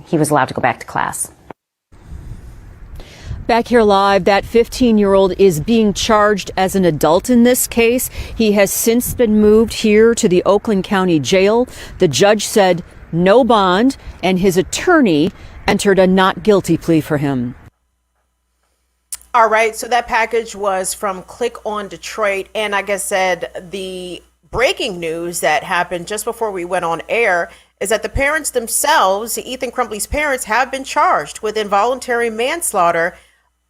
he was allowed to go back to class. Back here live, that 15-year-old is being charged as an adult in this case. He has since been moved here to the Oakland County Jail. The judge said no bond, and his attorney entered a not guilty plea for him. All right, so that package was from Click on Detroit. And like I said, the breaking news that happened just before we went on air is that the parents themselves, Ethan Crumbley's parents, have been charged with involuntary manslaughter.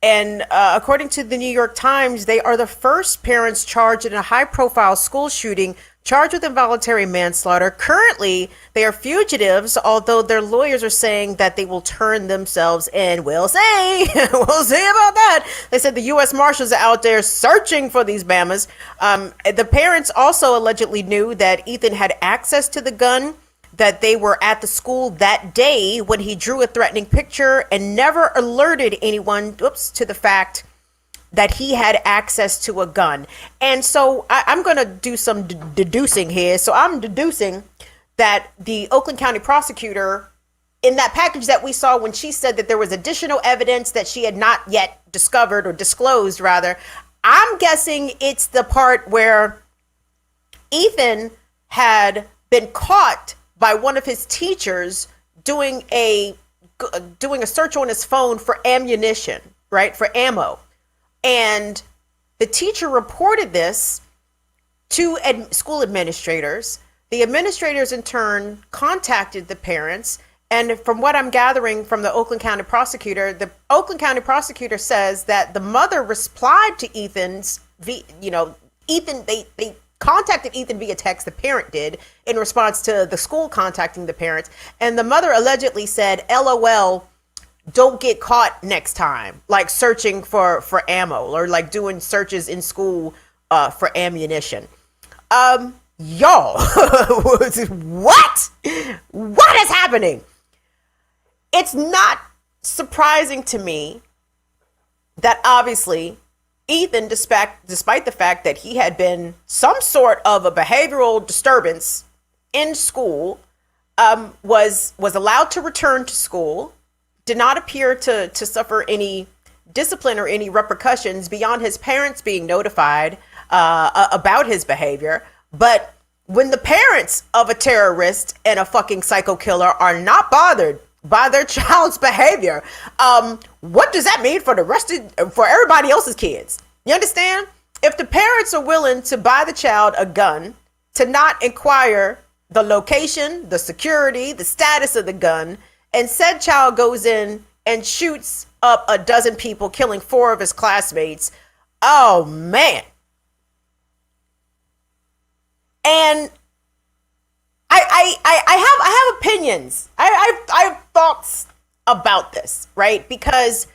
And according to the New York Times, they are the first parents charged in a high-profile school shooting, charged with involuntary manslaughter. Currently, they are fugitives, although their lawyers are saying that they will turn themselves in. We'll see. We'll see about that. They said the U.S. Marshals are out there searching for these Bamas. The parents also allegedly knew that Ethan had access to the gun, that they were at the school that day when he drew a threatening picture, and never alerted anyone to the fact that he had access to a gun. And so I'm going to do some deducing here. So I'm deducing that the Oakland County prosecutor, in that package that we saw when she said that there was additional evidence that she had not yet discovered, or disclosed rather, I'm guessing it's the part where Ethan had been caught by one of his teachers doing a search on his phone for ammunition, right? For ammo. And the teacher reported this to school administrators. The administrators in turn contacted the parents. And from what I'm gathering from the Oakland County prosecutor says that the mother replied to Ethan's, they contacted Ethan via text, the parent did, in response to the school contacting the parents. And the mother allegedly said, LOL, don't get caught next time, like searching for ammo, or like doing searches in school for ammunition. Y'all, what is happening? It's not surprising to me that obviously Ethan, despite the fact that he had been some sort of a behavioral disturbance in school, was allowed to return to school, did not appear to suffer any discipline or any repercussions beyond his parents being notified about his behavior. But when the parents of a terrorist and a fucking psycho killer are not bothered by their child's behavior, what does that mean for for everybody else's kids? You understand? If the parents are willing to buy the child a gun, to not inquire the location, the security, the status of the gun, and said child goes in and shoots up a dozen people, killing 4 of his classmates. Oh man. And I have opinions. I have thoughts about this, right? Because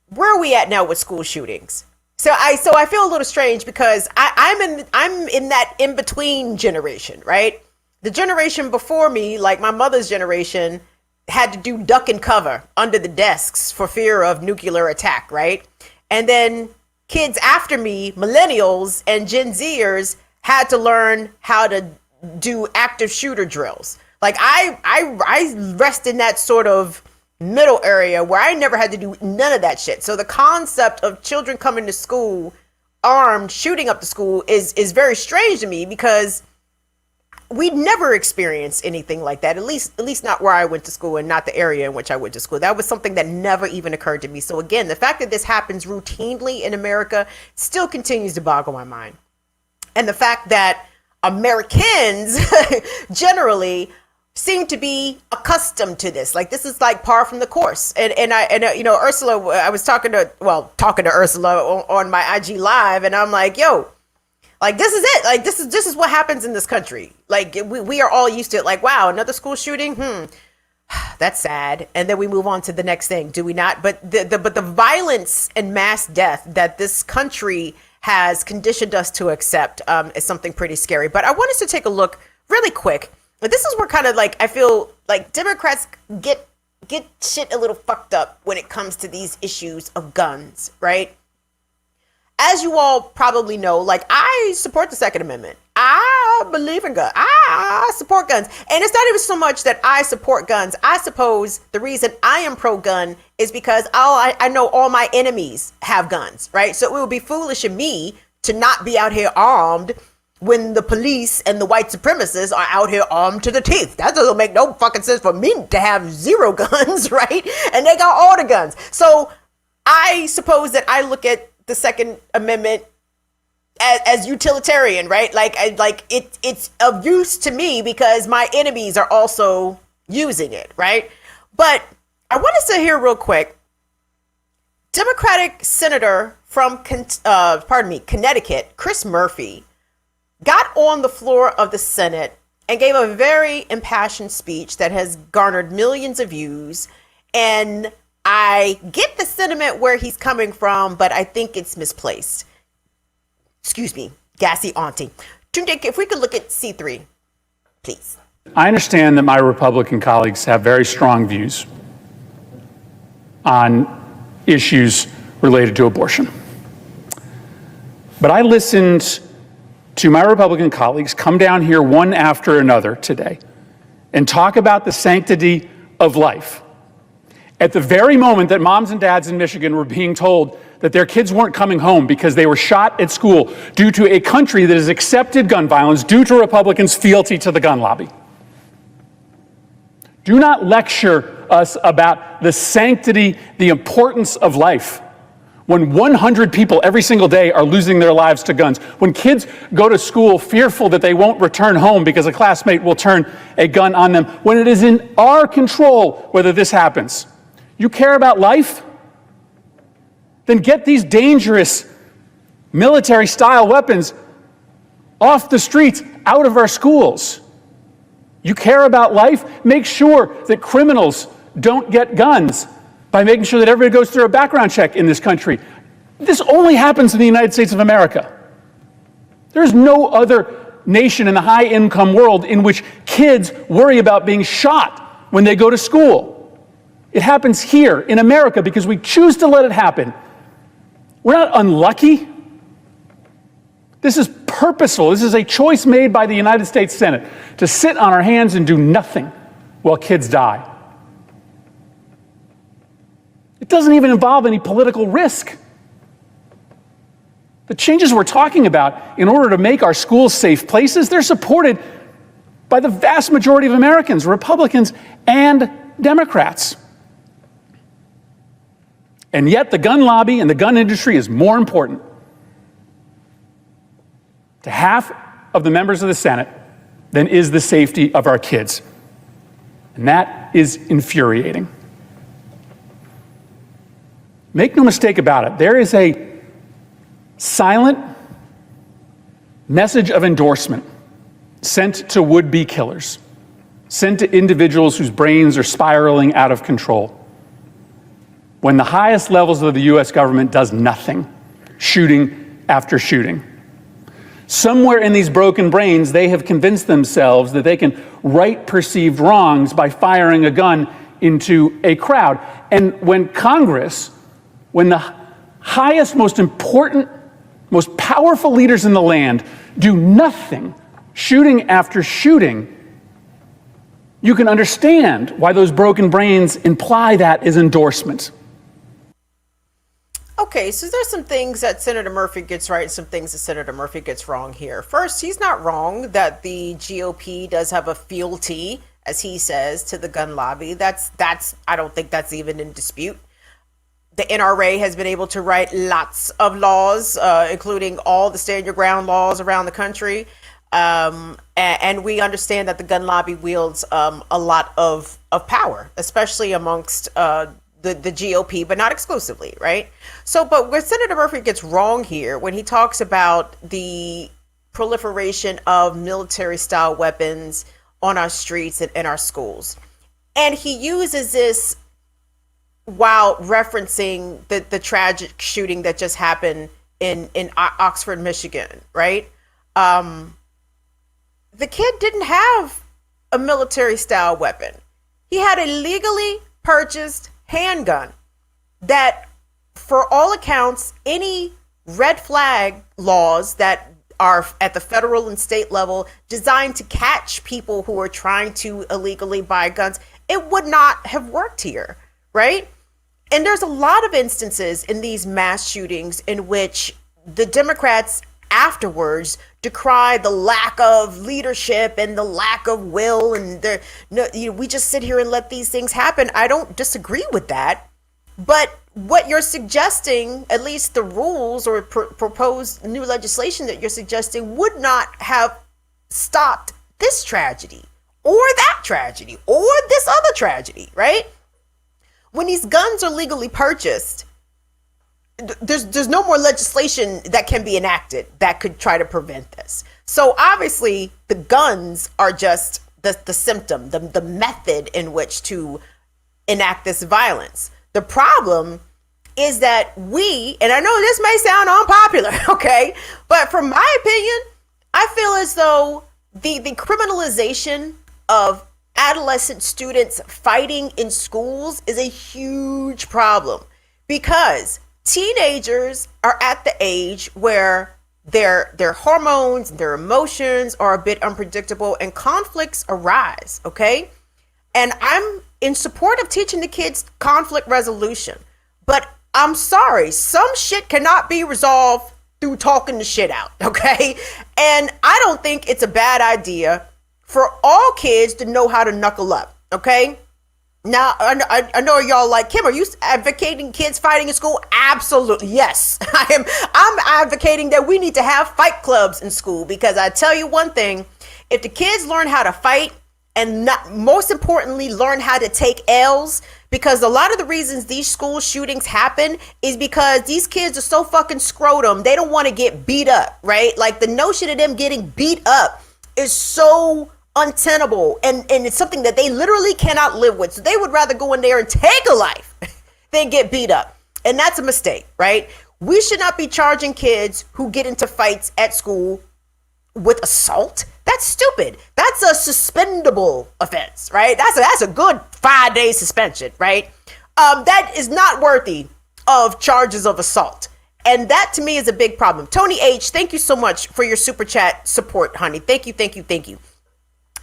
where are we at now with school shootings? So I feel a little strange because I'm in that in between generation, right? The generation before me, like my mother's generation, had to do duck and cover under the desks for fear of nuclear attack, right? And then kids after me, millennials and Gen Zers, had to learn how to do active shooter drills. Like I rest in that sort of middle area where I never had to do none of that shit. So the concept of children coming to school armed, shooting up the school is very strange to me, because we never experienced anything like that. At least not where I went to school and not the area in which I went to school. That was something that never even occurred to me. So again, the fact that this happens routinely in America still continues to boggle my mind. And the fact that Americans generally seem to be accustomed to this. Like, this is like par from the course. And you know, Ursula, I was talking to Ursula on my IG live, and I'm like, yo, like, this is it. Like, this is what happens in this country. Like, we are all used to it. Like, wow, another school shooting. That's sad. And then we move on to the next thing. Do we not? But the violence and mass death that this country has conditioned us to accept is something pretty scary. But I want us to take a look really quick. But this is where kind of like I feel like Democrats get shit a little fucked up when it comes to these issues of guns, right? As you all probably know, like, I support the Second Amendment. I believe in guns. I support guns. And it's not even so much that I support guns. I suppose the reason I am pro-gun is because I know all my enemies have guns, right? So it would be foolish of me to not be out here armed when the police and the white supremacists are out here armed to the teeth. That doesn't make no fucking sense for me to have zero guns, right? And they got all the guns. So I suppose that I look at the Second Amendment as utilitarian, right? Like it's of use to me because my enemies are also using it, right? But I want to say here real quick, Democratic Senator from Connecticut, Chris Murphy, got on the floor of the Senate and gave a very impassioned speech that has garnered millions of views. And I get the sentiment where he's coming from, but I think it's misplaced. Excuse me, gassy auntie. Tunde, if we could look at C3, please. I understand that my Republican colleagues have very strong views on issues related to abortion. But I listened to my Republican colleagues come down here one after another today and talk about the sanctity of life at the very moment that moms and dads in Michigan were being told that their kids weren't coming home because they were shot at school due to a country that has accepted gun violence due to Republicans' fealty to the gun lobby. Do not lecture us about the sanctity, the importance of life, when 100 people every single day are losing their lives to guns, when kids go to school fearful that they won't return home because a classmate will turn a gun on them, when it is in our control whether this happens. You care about life? Then get these dangerous military-style weapons off the streets, out of our schools. You care about life? Make sure that criminals don't get guns by making sure that everybody goes through a background check in this country. This only happens in the United States of America. There's no other nation in the high-income world in which kids worry about being shot when they go to school. It happens here in America because we choose to let it happen. We're not unlucky. This is purposeful. This is a choice made by the United States Senate to sit on our hands and do nothing while kids die. It doesn't even involve any political risk. The changes we're talking about in order to make our schools safe places, they're supported by the vast majority of Americans, Republicans and Democrats. And yet the gun lobby and the gun industry is more important to half of the members of the Senate than is the safety of our kids. And that is infuriating. Make no mistake about it, there is a silent message of endorsement sent to would-be killers, sent to individuals whose brains are spiraling out of control, when the highest levels of the U.S. government does nothing, shooting after shooting. Somewhere in these broken brains, they have convinced themselves that they can right perceived wrongs by firing a gun into a crowd. And when Congress, when the highest, most important, most powerful leaders in the land do nothing, shooting after shooting, you can understand why those broken brains imply that is endorsement. Okay, so there's some things that Senator Murphy gets right and some things that Senator Murphy gets wrong here. First, he's not wrong that the GOP does have a fealty, as he says, to the gun lobby. That's I don't think that's even in dispute. The NRA has been able to write lots of laws, including all the stand your ground laws around the country. And we understand that the gun lobby wields a lot of power, especially amongst the GOP, but not exclusively, right? So, but where Senator Murphy gets wrong here, when he talks about the proliferation of military-style weapons on our streets and in our schools, and he uses this while referencing the tragic shooting that just happened in Oxford, Michigan, right? The kid didn't have a military-style weapon. He had a legally purchased handgun that, for all accounts, any red flag laws that are at the federal and state level designed to catch people who are trying to illegally buy guns, it would not have worked here, right? And there's a lot of instances in these mass shootings in which the Democrats afterwards decry the lack of leadership and the lack of will, and we just sit here and let these things happen. I don't disagree with that, but what you're suggesting, at least the rules or proposed new legislation that you're suggesting, would not have stopped this tragedy or that tragedy or this other tragedy, right? When these guns are legally purchased, there's no more legislation that can be enacted that could try to prevent this. So obviously the guns are just the symptom, the method in which to enact this violence. The problem is that and I know this may sound unpopular, okay, but from my opinion, I feel as though the criminalization of adolescent students fighting in schools is a huge problem, because teenagers are at the age where their hormones, their emotions are a bit unpredictable and conflicts arise, okay? And I'm in support of teaching the kids conflict resolution, but I'm sorry, some shit cannot be resolved through talking the shit out, okay? And I don't think it's a bad idea for all kids to know how to knuckle up, okay? Now, I know y'all like, Kim, are you advocating kids fighting in school? Absolutely, yes. I'm advocating that we need to have fight clubs in school, because I tell you one thing, if the kids learn how to fight, and most importantly, learn how to take L's, because a lot of the reasons these school shootings happen is because these kids are so fucking scrotum, they don't want to get beat up, right? Like, the notion of them getting beat up is so untenable, and it's something that they literally cannot live with. So they would rather go in there and take a life than get beat up. And that's a mistake, right? We should not be charging kids who get into fights at school with assault. That's stupid. That's a suspendable offense, right? That's a good 5-day suspension, right? That is not worthy of charges of assault. And that to me is a big problem. Tony H., thank you so much for your super chat support, honey. Thank you, thank you, thank you.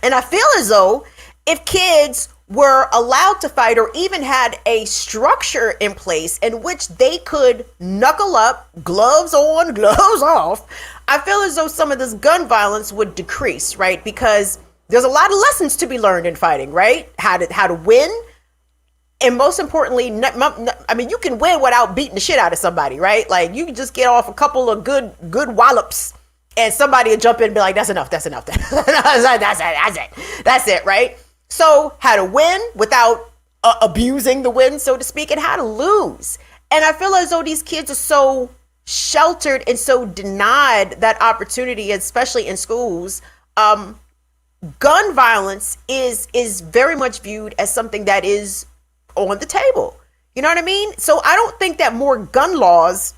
And I feel as though if kids were allowed to fight, or even had a structure in place in which they could knuckle up, gloves on, gloves off, I feel as though some of this gun violence would decrease, right? Because there's a lot of lessons to be learned in fighting, right? How to win. And most importantly, I mean, you can win without beating the shit out of somebody, right? Like, you can just get off a couple of good wallops, and somebody will jump in and be like, that's enough. That's it, right? So how to win without abusing the win, so to speak, and how to lose. And I feel as though these kids are so sheltered and so denied that opportunity, especially in schools. Gun violence is very much viewed as something that is on the table. You know what I mean? So I don't think that more gun laws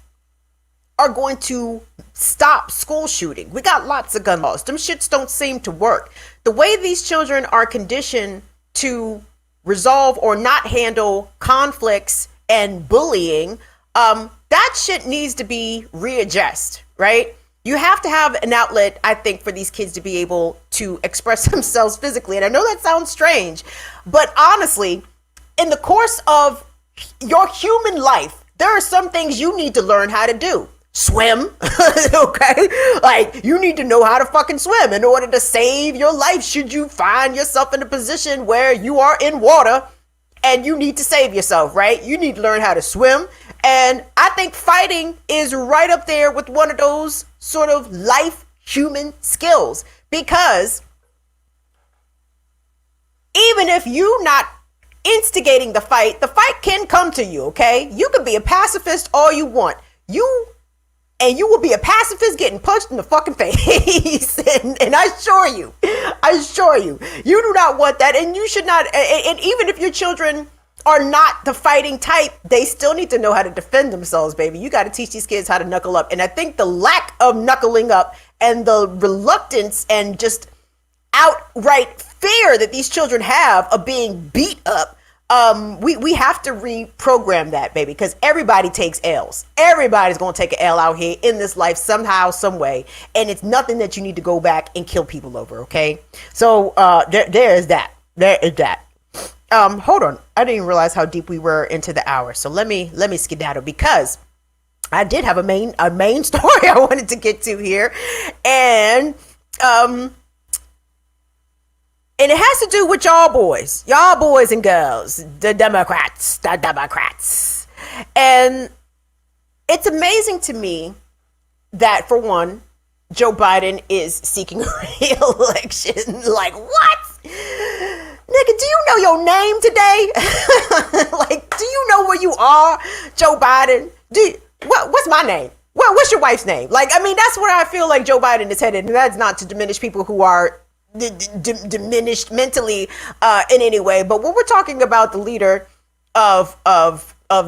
are going to stop school shooting. We got lots of gun laws. Them shits don't seem to work. The way these children are conditioned to resolve or not handle conflicts and bullying, that shit needs to be readjusted, right? You have to have an outlet, I think, for these kids to be able to express themselves physically. And I know that sounds strange, but honestly, in the course of your human life, there are some things you need to learn how to do. Swim, okay? Like, you need to know how to fucking swim in order to save your life should you find yourself in a position where you are in water and you need to save yourself, right? You need to learn how to swim. And I think fighting is right up there with one of those sort of life human skills, Because even if you're not instigating the fight can come to you, okay? You can be a pacifist all you want. You will be a pacifist getting punched in the fucking face. and I assure you, you do not want that. And you should not, and even if your children are not the fighting type, they still need to know how to defend themselves, baby. You got to teach these kids how to knuckle up. And I think the lack of knuckling up and the reluctance and just outright fear that these children have of being beat up, we have to reprogram that, baby, because everybody takes L's. Everybody's going to take an L out here in this life somehow, some way, and it's nothing that you need to go back and kill people over, okay? So there is that. Hold on. I didn't even realize how deep we were into the hour, so let me skedaddle, because I did have a main story I wanted to get to here, and it has to do with y'all boys and girls, the Democrats. And it's amazing to me that, for one, Joe Biden is seeking re-election. Like, what? Nigga, do you know your name today? Like, do you know where you are, Joe Biden? What's my name? What's your wife's name? Like, I mean, that's where I feel like Joe Biden is headed. And that's not to diminish people who are diminished mentally in any way, but when we're talking about the leader of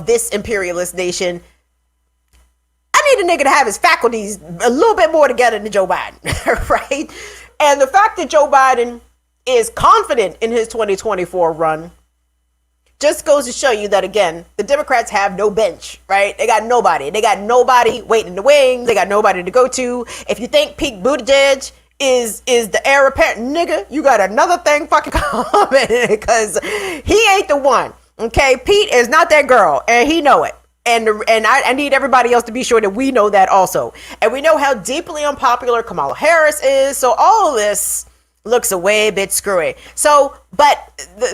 this imperialist nation, I need a nigga to have his faculties a little bit more together than Joe Biden, right? And the fact that Joe Biden is confident in his 2024 run just goes to show you that, again, the Democrats have no bench, right? They got nobody waiting in the wings. They got nobody to go to. If you think Pete Buttigieg is the heir apparent, nigga, you got another thing fucking coming, because he ain't the one. Okay, Pete is not that girl, and he know it. And I need everybody else to be sure that we know that also. And we know how deeply unpopular Kamala Harris is. So all of this looks a way bit screwy. So, but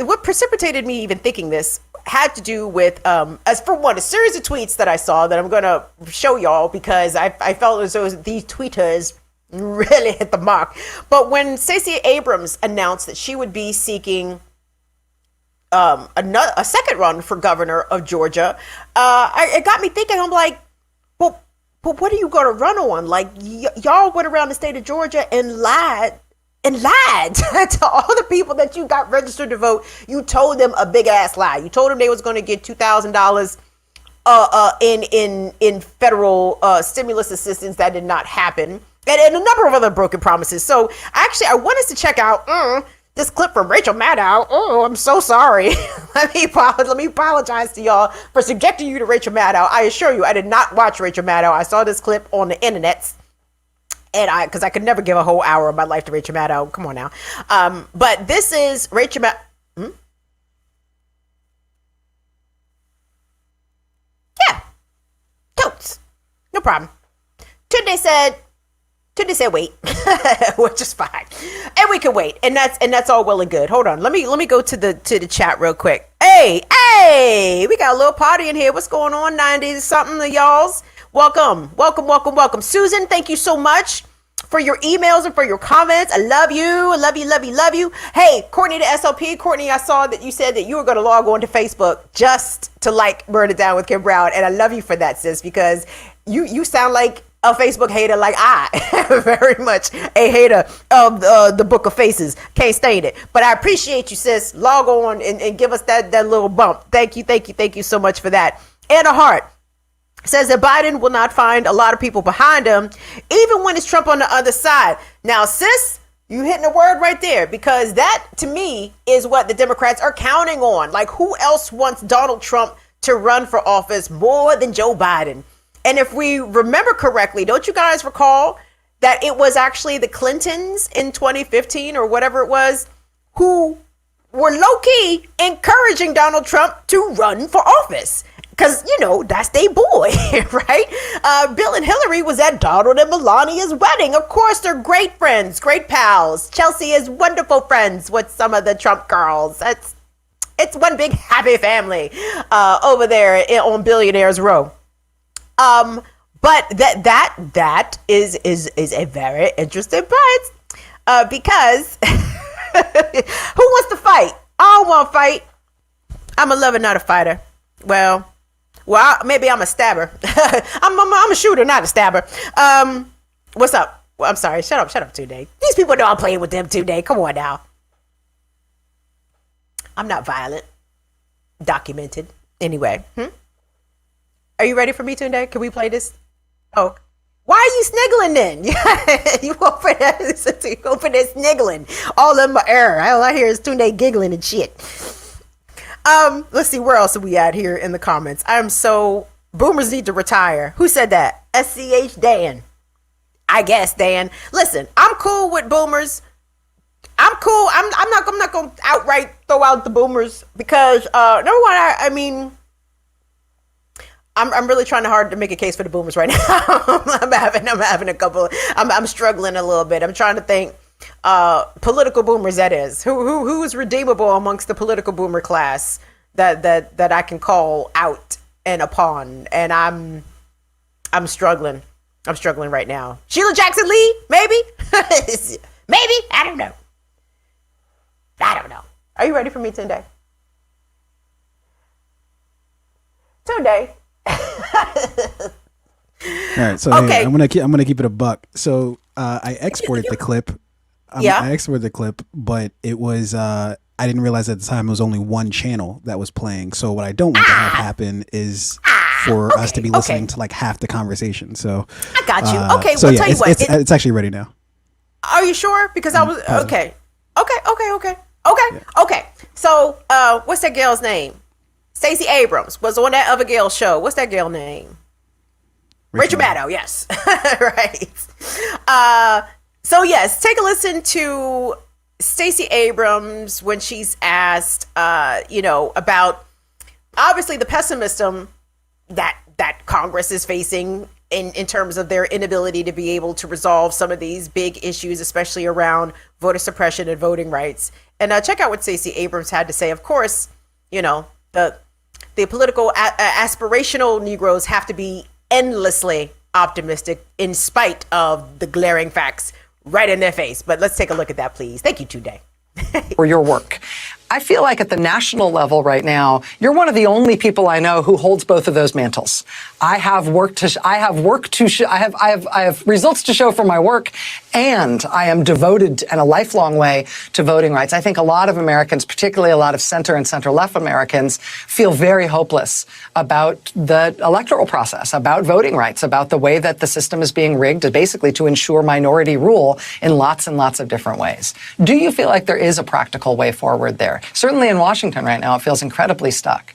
what precipitated me even thinking this had to do with, as for one, a series of tweets that I saw that I'm going to show y'all, because I felt as though these tweeters really hit the mark. But when Stacey Abrams announced that she would be seeking a second run for governor of Georgia, it got me thinking. I'm like, well, what are you going to run on? Like, y'all went around the state of Georgia and lied to all the people that you got registered to vote. You told them a big ass lie. You told them they was going to get $2,000 in federal stimulus assistance. That did not happen. And a number of other broken promises. So actually, I want us to check out this clip from Rachel Maddow. Oh, I'm so sorry. Let me apologize to y'all for subjecting you to Rachel Maddow. I assure you, I did not watch Rachel Maddow. I saw this clip on the internet, and because I could never give a whole hour of my life to Rachel Maddow. Come on now. But this is Rachel Maddow. Yeah, totes, no problem. Tunde said wait, which is fine, and we can wait, and that's all well and good. Hold on, let me go to the chat real quick. Hey, we got a little party in here. What's going on, 90s something of y'all's? Welcome. Susan, thank you so much for your emails and for your comments. I love you. Hey, Courtney the SLP. Courtney, I saw that you said that you were going to log on to Facebook just to like Burn It Down with Kim Brown, and I love you for that, sis, because you sound like a Facebook hater, like I am very much a hater of the Book of Faces. Can't stand it. But I appreciate you, sis. Log on and give us that little bump. Thank you so much for that. Anna Hart says that Biden will not find a lot of people behind him, even when it's Trump on the other side. Now, sis, you hitting a word right there, because that, to me, is what the Democrats are counting on. Like, who else wants Donald Trump to run for office more than Joe Biden? And if we remember correctly, don't you guys recall that it was actually the Clintons in 2015 or whatever it was who were low-key encouraging Donald Trump to run for office? Because, that's their boy, right? Bill and Hillary was at Donald and Melania's wedding. Of course, they're great friends, great pals. Chelsea is wonderful friends with some of the Trump girls. It's one big happy family over there on Billionaires Row. But that is a very interesting point. Because who wants to fight? I don't want to fight. I'm a lover, not a fighter. Well, maybe I'm a stabber. I'm a shooter, not a stabber. What's up? Well, I'm sorry. Shut up, Today. These people know I'm playing with them today. Come on now. I'm not violent. Documented. Anyway. Are you ready for me today? Can we play this? Oh. Why are you sniggling then? You over there sniggling. All in my air. All I hear is Tunde giggling and shit. Let's see, where else are we at here in the comments? Boomers need to retire. Who said that? SCH Dan. I guess, Dan. Listen, I'm cool with boomers. I'm cool. I'm not gonna outright throw out the boomers because number one, I'm really trying hard to make a case for the boomers right now. I'm having a couple. I'm struggling a little bit. I'm trying to think political boomers. That is who is redeemable amongst the political boomer class that I can call out and upon. And I'm struggling. I'm struggling right now. Sheila Jackson Lee, maybe, maybe. I don't know. Are you ready for me today? All right, so okay. Hey, I'm gonna keep it a buck. So I exported the clip. I exported the clip, but it was I didn't realize at the time it was only one channel that was playing. So what I don't want to have happen is for us to be listening to like half the conversation. So I got you. Okay, so well, yeah, tell you what, it's actually ready now. Are you sure? Because I was okay. So what's that girl's name? Stacey Abrams was on that other girl's show. What's that girl name? Rachel Maddow, yes. Right. So yes, take a listen to Stacey Abrams when she's asked, about obviously the pessimism that Congress is facing in terms of their inability to be able to resolve some of these big issues, especially around voter suppression and voting rights. And check out what Stacey Abrams had to say. Of course, the political aspirational Negroes have to be endlessly optimistic in spite of the glaring facts right in their face. But let's take a look at that, please. Thank you, Tunde. For your work. I feel like at the national level right now, you're one of the only people I know who holds both of those mantles. I have results to show for my work, and I am devoted in a lifelong way to voting rights. I think a lot of Americans, particularly a lot of center and center-left Americans, feel very hopeless about the electoral process, about voting rights, about the way that the system is being rigged, basically to ensure minority rule in lots and lots of different ways. Do you feel like there is a practical way forward there? Certainly in Washington right now, it feels incredibly stuck.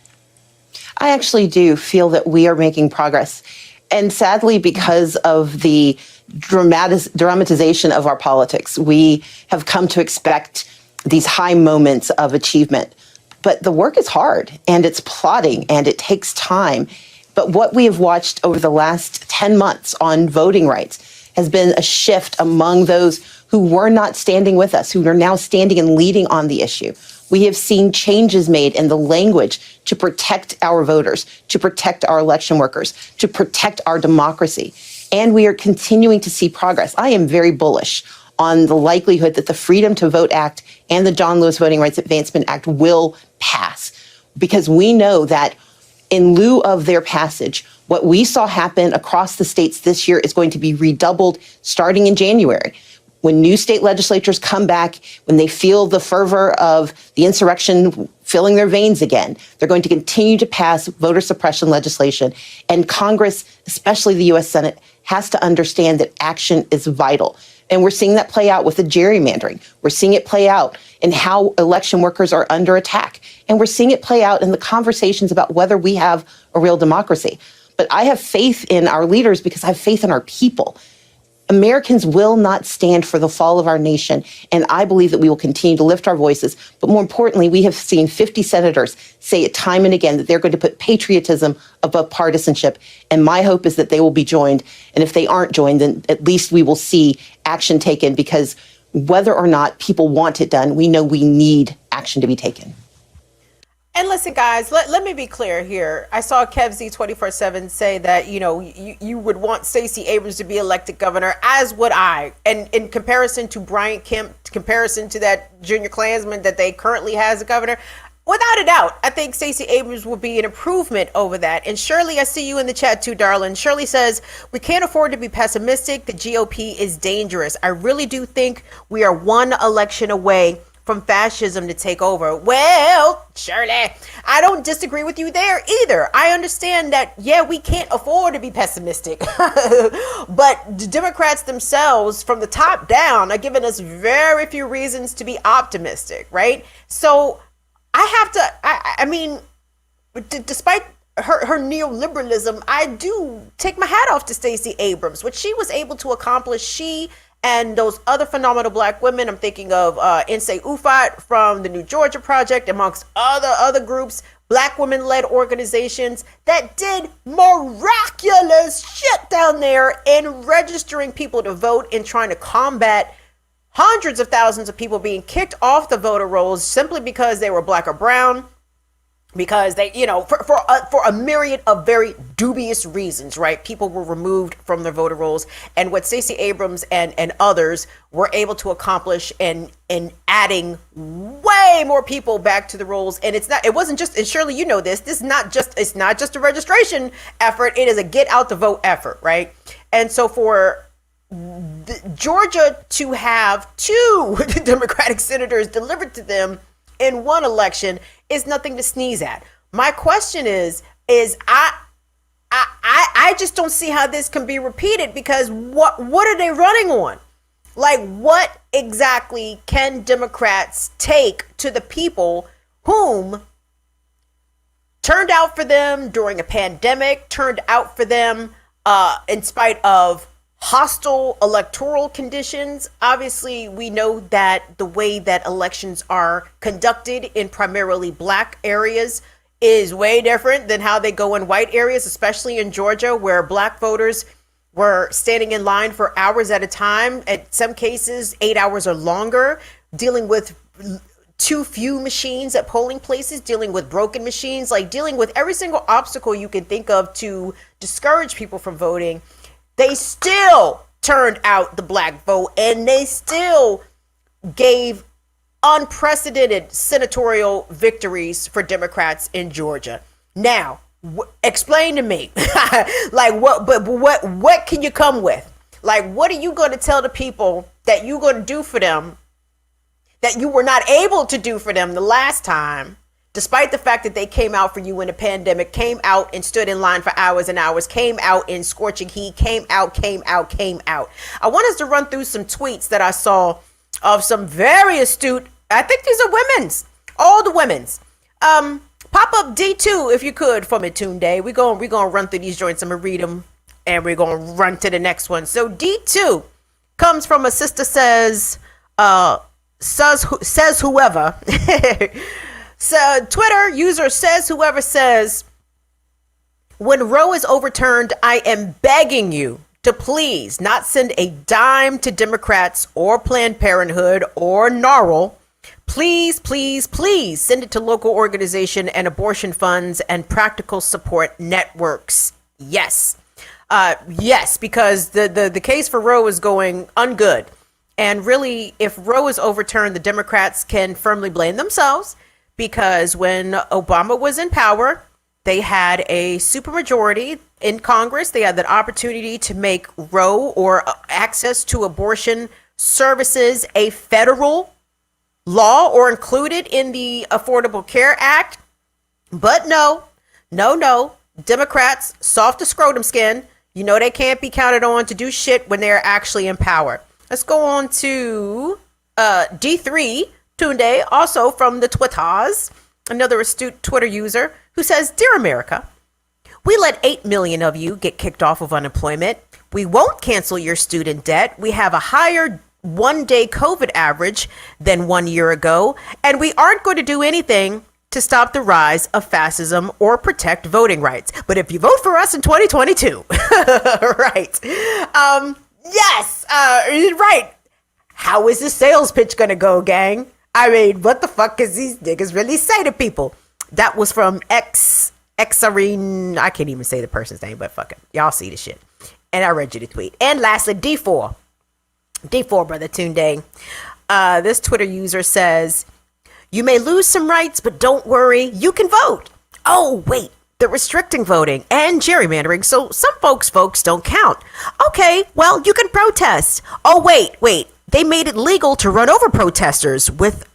I actually do feel that we are making progress. And sadly, because of the dramatization of our politics, we have come to expect these high moments of achievement. But the work is hard, and it's plodding, and it takes time. But what we have watched over the last 10 months on voting rights has been a shift among those who were not standing with us, who are now standing and leading on the issue. We have seen changes made in the language to protect our voters, to protect our election workers, to protect our democracy. And we are continuing to see progress. I am very bullish on the likelihood that the Freedom to Vote Act and the John Lewis Voting Rights Advancement Act will pass, because we know that in lieu of their passage, what we saw happen across the states this year is going to be redoubled starting in January. When new state legislatures come back, when they feel the fervor of the insurrection filling their veins again, they're going to continue to pass voter suppression legislation. And Congress, especially the U.S. Senate, has to understand that action is vital. And we're seeing that play out with the gerrymandering. We're seeing it play out in how election workers are under attack. And we're seeing it play out in the conversations about whether we have a real democracy. But I have faith in our leaders because I have faith in our people. Americans will not stand for the fall of our nation, and I believe that we will continue to lift our voices. But more importantly, we have seen 50 senators say it time and again that they're going to put patriotism above partisanship, and my hope is that they will be joined. And if they aren't joined, then at least we will see action taken, because whether or not people want it done, we know we need action to be taken. And listen, guys, let me be clear here. I saw KevZ 24/7 say that, you would want Stacey Abrams to be elected governor, as would I. And in comparison to Brian Kemp, comparison to that junior Klansman that they currently has a governor, without a doubt, I think Stacey Abrams will be an improvement over that. And Shirley, I see you in the chat too, darling. Shirley says, we can't afford to be pessimistic. The GOP is dangerous. I really do think we are one election away from fascism to take over. Well, Shirley, I don't disagree with you there either. I understand that, yeah, we can't afford to be pessimistic. But the Democrats themselves, from the top down, are giving us very few reasons to be optimistic, right? So I have to, I mean, despite her neoliberalism, I do take my hat off to Stacey Abrams. What she was able to accomplish, she and those other phenomenal black women, I'm thinking of Insay Ufat from the New Georgia Project, amongst other groups, black women-led organizations that did miraculous shit down there in registering people to vote and trying to combat hundreds of thousands of people being kicked off the voter rolls simply because they were black or brown, because they, for a myriad of very dubious reasons, right? People were removed from their voter rolls. And what Stacey Abrams and others were able to accomplish in adding way more people back to the rolls. And it wasn't just, and Shirley, you know this is not just, it's not just a registration effort. It is a get out the vote effort, right? And so for Georgia to have 2 Democratic senators delivered to them in one election is nothing to sneeze at. My question is I just don't see how this can be repeated, because what are they running on? Like, what exactly can Democrats take to the people whom turned out for them during a pandemic, turned out for them in spite of hostile electoral conditions? Obviously, we know that the way that elections are conducted in primarily black areas is way different than how they go in white areas, especially in Georgia, where black voters were standing in line for hours at a time, in some cases 8 hours or longer, dealing with too few machines at polling places, dealing with broken machines, like dealing with every single obstacle you can think of to discourage people from voting. They still turned out the black vote, and they still gave unprecedented senatorial victories for Democrats in Georgia. Now, explain to me, like what can you come with? Like, what are you going to tell the people that you're going to do for them that you were not able to do for them the last time? Despite the fact that they came out for you in a pandemic, came out and stood in line for hours and hours, came out in scorching heat, came out. I want us to run through some tweets that I saw of some very astute, I think these are women's, all the women's. Pop up D2 if you could for me, Tunde. We're gonna run through these joints. I'm gonna read them and we're gonna run to the next one. So D2 comes from a sister says whoever. So Twitter user says whoever says, when Roe is overturned, I am begging you to please not send a dime to Democrats or Planned Parenthood or NARAL. Please, please, please send it to local organization and abortion funds and practical support networks. Yes. Yes, because the case for Roe is going ungood. And really, if Roe is overturned, the Democrats can firmly blame themselves, because when Obama was in power, they had a supermajority in Congress. They had that opportunity to make Roe, or access to abortion services, a federal law or included in the Affordable Care Act. But no. Democrats, soft as scrotum skin. You know they can't be counted on to do shit when they're actually in power. Let's go on to D3. Tunde, also from the Twitters, another astute Twitter user, who says, Dear America, we let 8 million of you get kicked off of unemployment. We won't cancel your student debt. We have a higher one-day COVID average than 1 year ago, and we aren't going to do anything to stop the rise of fascism or protect voting rights. But if you vote for us in 2022, right? Yes, right. How is the sales pitch going to go, gang? I mean, what the fuck is these niggas really say to people? That was from Xarine. I can't even say the person's name, but fuck it. Y'all see the shit. And I read you the tweet. And lastly, D4, brother Tunde. This Twitter user says, you may lose some rights, but don't worry, you can vote. Oh, wait, they're restricting voting and gerrymandering, so some folks' votes don't count. Okay, well, you can protest. Oh, wait, they made it legal to run over protesters with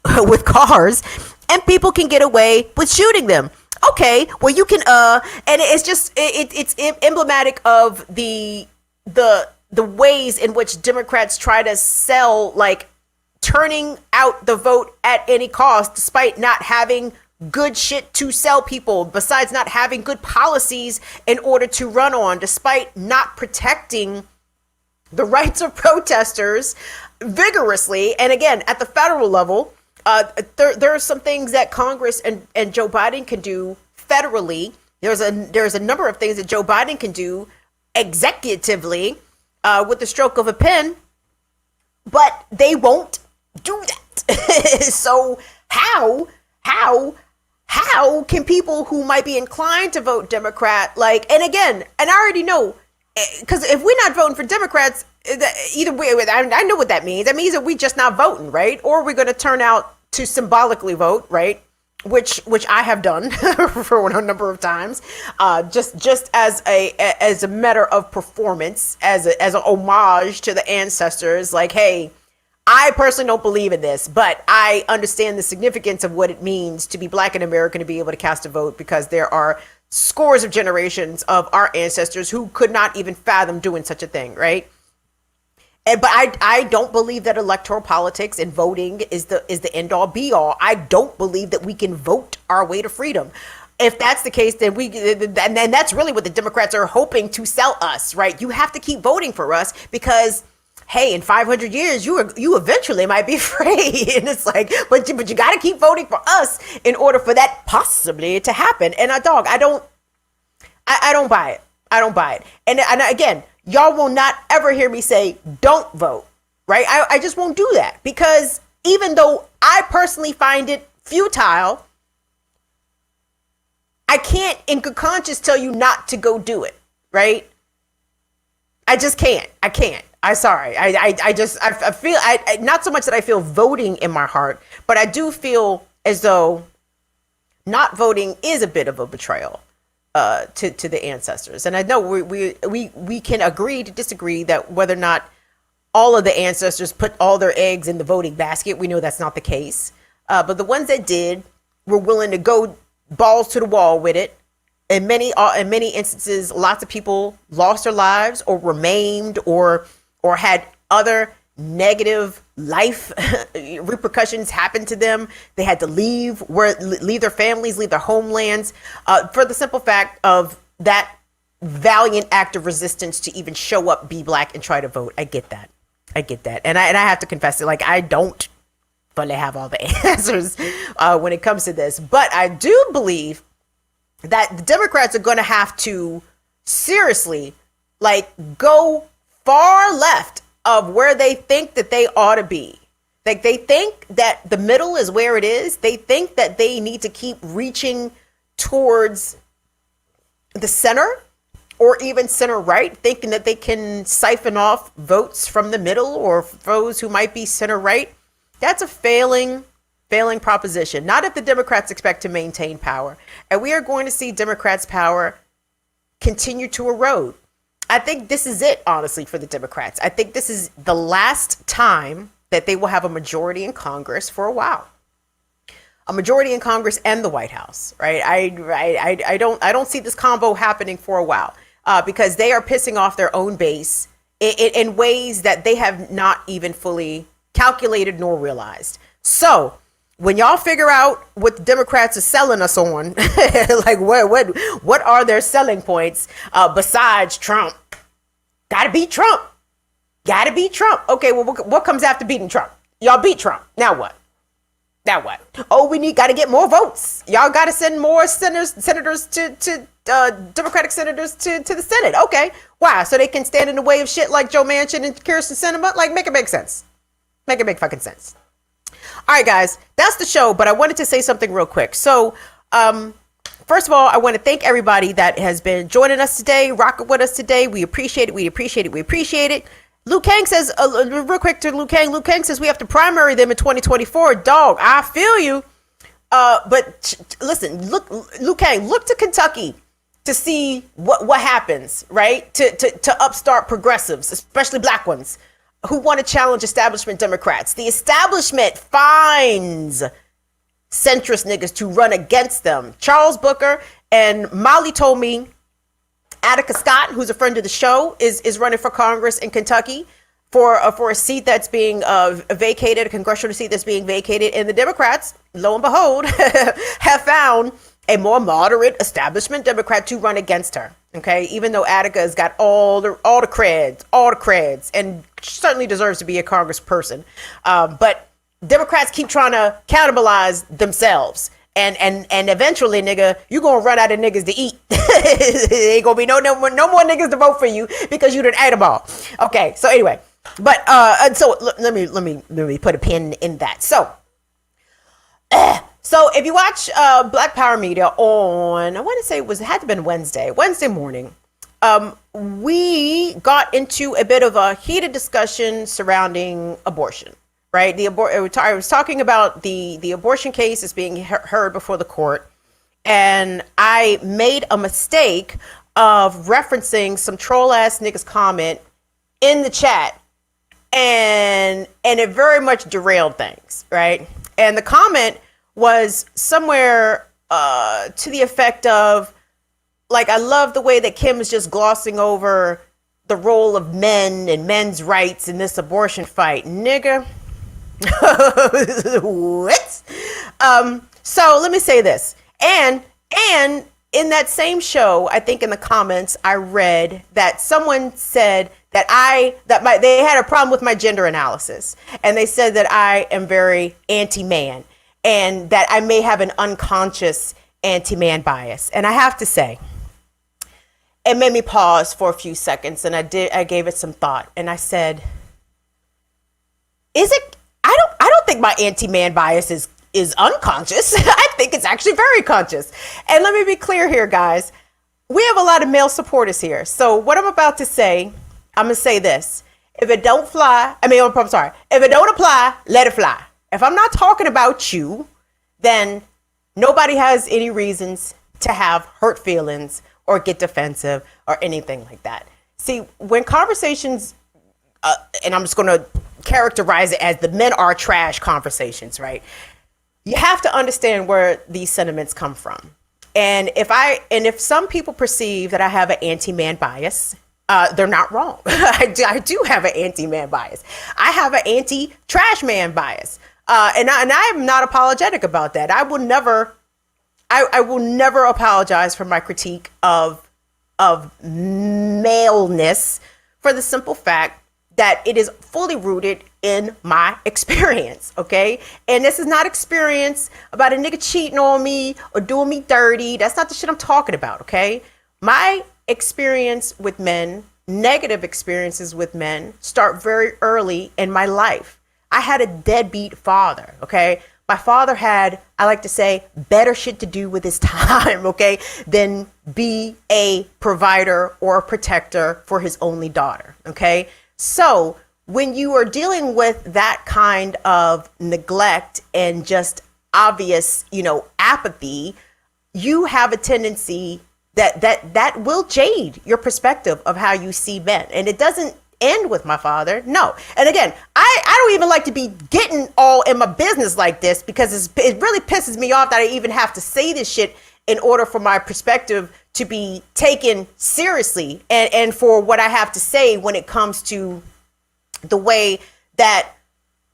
cars, and people can get away with shooting them. Okay, well, you can, and it's just, it's emblematic of the ways in which Democrats try to sell, like, turning out the vote at any cost, despite not having good shit to sell people, besides not having good policies in order to run on, despite not protecting the rights of protesters vigorously. And again, at the federal level, there are some things that Congress and Joe Biden can do federally. There's a number of things that Joe Biden can do executively with the stroke of a pen, but they won't do that. So how can people who might be inclined to vote Democrat, like, and again, and I already know, because if we're not voting for Democrats, either way, I know what that means. That means that we just not voting, right? Or we're going to turn out to symbolically vote, right? Which I have done for a number of times, just as a matter of performance, as an homage to the ancestors. Like, hey, I personally don't believe in this, but I understand the significance of what it means to be Black and American, to be able to cast a vote, because there are scores of generations of our ancestors who could not even fathom doing such a thing, right? But I don't believe that electoral politics and voting is the end all be all. I don't believe that we can vote our way to freedom. If that's the case, then and that's really what the Democrats are hoping to sell us, right? You have to keep voting for us because, hey, in 500 years, you eventually might be free. And it's like, but you got to keep voting for us in order for that possibly to happen. And I don't buy it. I don't buy it. And again, y'all will not ever hear me say, don't vote, right? I just won't do that, because even though I personally find it futile, I can't in good conscience tell you not to go do it, right? I just can't. I can't. I'm sorry. I feel, not so much that I feel voting in my heart, but I do feel as though not voting is a bit of a betrayal to the ancestors. And I know we can agree to disagree that whether or not all of the ancestors put all their eggs in the voting basket. We know that's not the case. But the ones that did were willing to go balls to the wall with it. In many instances, lots of people lost their lives or were maimed or had other negative life repercussions happen to them. They had to leave their families, leave their homelands, for the simple fact of that valiant act of resistance to even show up, be Black, and try to vote. I get that. And I have to confess it, like, I don't fully have all the answers when it comes to this. But I do believe that the Democrats are going to have to seriously, like, go far left of where they think that they ought to be. Like, they think that the middle is where it is. They think that they need to keep reaching towards the center or even center right, thinking that they can siphon off votes from the middle or those who might be center right. That's a failing proposition. Not if the Democrats expect to maintain power. And we are going to see Democrats' power continue to erode. I think this is it, honestly, for the Democrats. I think this is the last time that they will have a majority in Congress for a while. A majority in Congress and the White House, right? I don't see this combo happening for a while because they are pissing off their own base in ways that they have not even fully calculated nor realized. So when y'all figure out what the Democrats are selling us on, like what are their selling points besides Trump? Gotta beat Trump. Okay, well, what comes after beating Trump? Y'all beat Trump. Now what? Oh, gotta get more votes. Y'all gotta send more senators to Democratic senators to the Senate. Okay, why? So they can stand in the way of shit like Joe Manchin and Kyrsten Sinema? Like, make it make sense. Make fucking sense. All right, guys, that's the show, but I wanted to say something real quick. So First of all, I want to thank everybody that has been joining us today, rocking with us today. We appreciate it. We appreciate it. We appreciate it. Luke Kang says, real quick to Luke Kang says we have to primary them in 2024. Dog, I feel you. But listen, Luke Kang, look to Kentucky to see what happens, right? To upstart progressives, especially black ones, who want to challenge establishment Democrats. The establishment finds centrist niggas to run against them. Charles Booker and Molly told me Attica Scott, who's a friend of the show, is running for Congress in Kentucky for a seat that's being vacated, a congressional seat that's being vacated. And the Democrats, lo and behold, have found a more moderate establishment Democrat to run against her. Okay, even though Attica has got all the creds, and certainly deserves to be a congressperson, but Democrats keep trying to cannibalize themselves. And eventually, nigga, you gonna run out of niggas to eat. Ain't gonna be no more niggas to vote for you because you done ate them all. Okay, so anyway, but and so let me put a pin in that. So if you watch Black Power Media on, I want to say it had to been Wednesday morning, we got into a bit of a heated discussion surrounding abortion. Right, I was talking about the abortion case is being heard before the court, and I made a mistake of referencing some troll ass niggas comment in the chat, and it very much derailed things, right? And the comment was somewhere to the effect of, like, I love the way that Kim is just glossing over the role of men and men's rights in this abortion fight, nigga. What? So let me say this, and in that same show, I think in the comments I read that someone said that they had a problem with my gender analysis, and they said that I am very anti-man, and that I may have an unconscious anti-man bias. And I have to say, it made me pause for a few seconds, and I gave it some thought, and I said, I don't think my anti-man bias is unconscious. I think it's actually very conscious. And let me be clear here, guys. We have a lot of male supporters here. So what I'm about to say, I'm going to say this. If it don't apply, let it fly. If I'm not talking about you, then nobody has any reasons to have hurt feelings or get defensive or anything like that. See, when conversations, and I'm just going to characterize it as the men are trash conversations, right? You have to understand where these sentiments come from. And if some people perceive that I have an anti-man bias, they're not wrong. I do have an anti-man bias. I have an anti-trash man bias. And I am not apologetic about that. I will never apologize for my critique of maleness, for the simple fact that it is fully rooted in my experience, okay? And this is not experience about a nigga cheating on me or doing me dirty. That's not the shit I'm talking about, okay? My experience with men, negative experiences with men, start very early in my life. I had a deadbeat father, okay? My father had, I like to say, better shit to do with his time, okay, than be a provider or a protector for his only daughter, okay? So when you are dealing with that kind of neglect and just obvious, apathy, you have a tendency that will jade your perspective of how you see men. And it doesn't end with my father. No. And again, I don't even like to be getting all in my business like this, because it really pisses me off that I even have to say this shit in order for my perspective to be taken seriously, and for what I have to say when it comes to the way that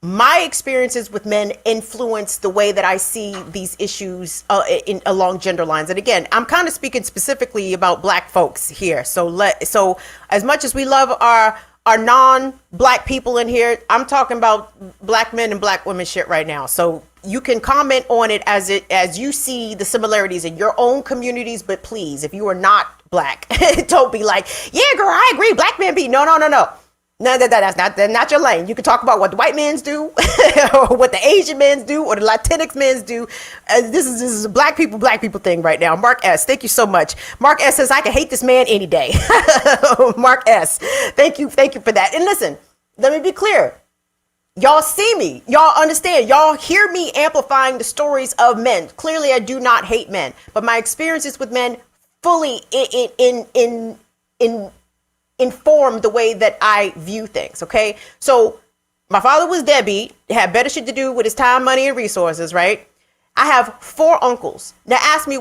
my experiences with men influence the way that I see these issues along gender lines. And again, I'm kind of speaking specifically about black folks here. So as much as we love our non-black people in here, I'm talking about black men and black women shit right now. So you can comment on it as you see the similarities in your own communities, but please, if you are not black, don't be like, yeah, girl, I agree, black men be. No. No, that's not your lane. You can talk about what the white men's do, or what the Asian men's do, or the Latinx men's do. This is a black people thing right now. Mark S, thank you so much. Mark S says I can hate this man any day. Mark S, thank you for that. And listen, let me be clear. Y'all see me. Y'all understand. Y'all hear me amplifying the stories of men. Clearly, I do not hate men, but my experiences with men fully inform the way that I view things, okay? So my father was deadbeat, had better shit to do with his time, money, and resources, right? I have 4 uncles. Now ask me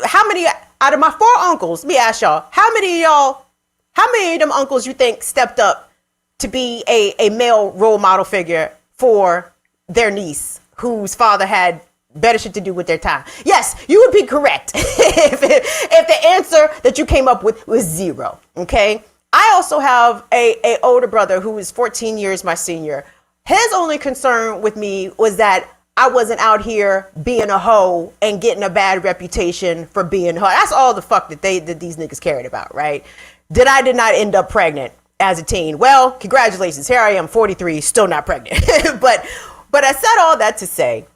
how many out of my 4 uncles, let me ask y'all, how many of them uncles you think stepped up to be a male role model figure for their niece whose father had better shit to do with their time? Yes, you would be correct if the answer that you came up with was 0, okay? I also have a older brother who is 14 years my senior. His only concern with me was that I wasn't out here being a hoe and getting a bad reputation for being a hoe. That's all the fuck that these niggas cared about, right? Did not end up pregnant as a teen? Well, congratulations. Here I am, 43, still not pregnant. but I said all that to say,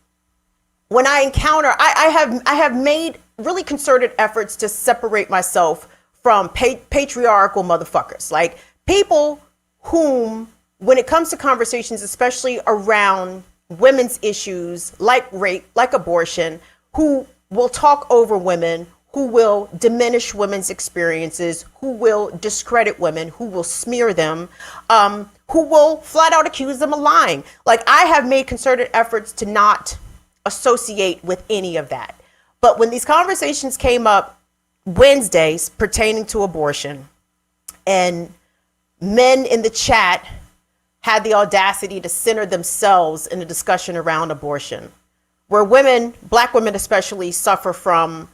when I encounter, I have made really concerted efforts to separate myself from patriarchal motherfuckers, like people whom, when it comes to conversations, especially around women's issues like rape, like abortion, who will talk over women, who will diminish women's experiences, who will discredit women, who will smear them, who will flat out accuse them of lying. Like, I have made concerted efforts to not associate with any of that. But when these conversations came up Wednesdays pertaining to abortion, and men in the chat had the audacity to center themselves in a discussion around abortion, where women, black women especially, suffer from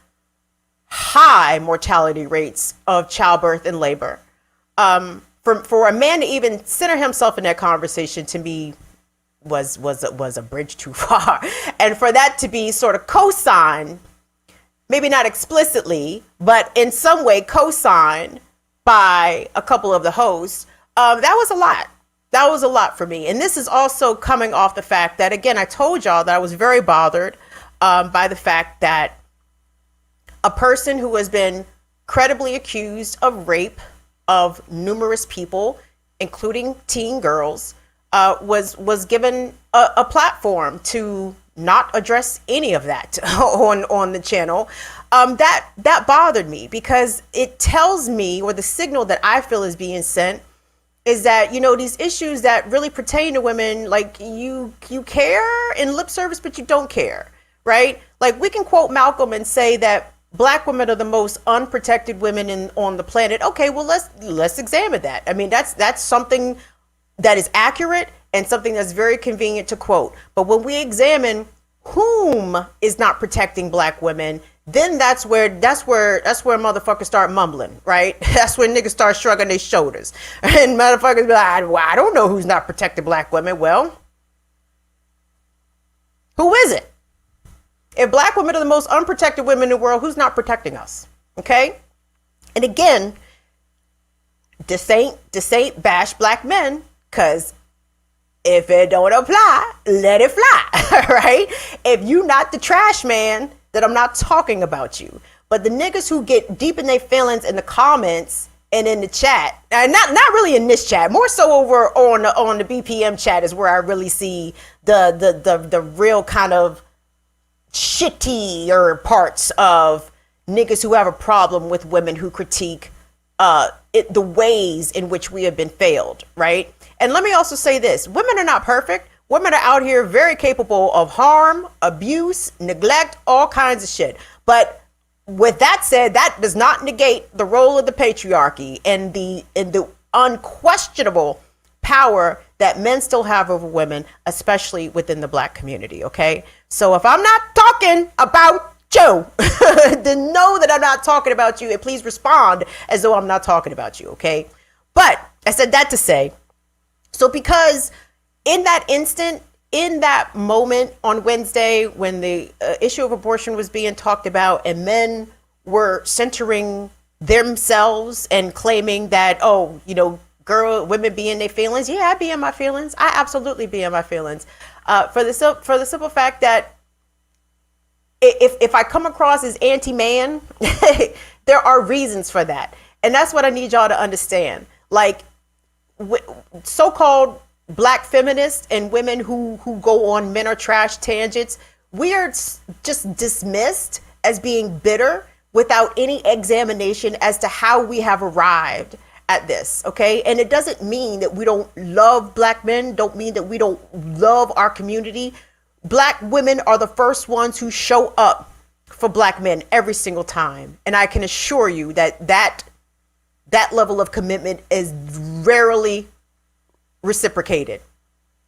high mortality rates of childbirth and labor. For a man to even center himself in that conversation, to me, was a bridge too far. And for that to be sort of co-signed, maybe not explicitly, but in some way co-signed by a couple of the hosts, that was a lot. That was a lot for me. And this is also coming off the fact that, again, I told y'all that I was very bothered by the fact that a person who has been credibly accused of rape of numerous people, including teen girls, was given a platform to not address any of that on the channel. That bothered me, because it tells me, or the signal that I feel is being sent, is that, you know, these issues that really pertain to women, like, you care in lip service, but you don't care, right? Like, we can quote Malcolm and say that black women are the most unprotected women on the planet. Okay, well, let's examine that. I mean, that's something that is accurate and something that's very convenient to quote. But when we examine whom is not protecting black women, then that's where motherfuckers start mumbling, right? That's when niggas start shrugging their shoulders. And motherfuckers be like, well, I don't know who's not protecting black women. Well, who is it? If black women are the most unprotected women in the world, who's not protecting us? Okay? And again, this ain't bash black men, because if it don't apply, let it fly, right? If you not the trash man, then I'm not talking about you. But the niggas who get deep in their feelings in the comments and in the chat, and not really in this chat, more so over on the BPM chat is where I really see the real kind of shittier parts of niggas who have a problem with women who critique the ways in which we have been failed, right? And let me also say this: women are not perfect. Women are out here very capable of harm, abuse, neglect, all kinds of shit. But with that said, that does not negate the role of the patriarchy and the unquestionable power that men still have over women, especially within the black community, okay? So if I'm not talking about you, then know that I'm not talking about you, and please respond as though I'm not talking about you, okay? But I said that to say, so because in that instant, in that moment on Wednesday, when the issue of abortion was being talked about and men were centering themselves and claiming that, oh, you know, women be in their feelings. Yeah, I be in my feelings. I absolutely be in my feelings. For the simple fact that if I come across as anti-man, there are reasons for that. And that's what I need y'all to understand. Like, so-called black feminists and women who go on men are trash tangents, we are just dismissed as being bitter without any examination as to how we have arrived at this, okay? And it doesn't mean that we don't love black men, don't mean that we don't love our community. Black women are the first ones who show up for black men every single time. And I can assure you that level of commitment is rarely reciprocated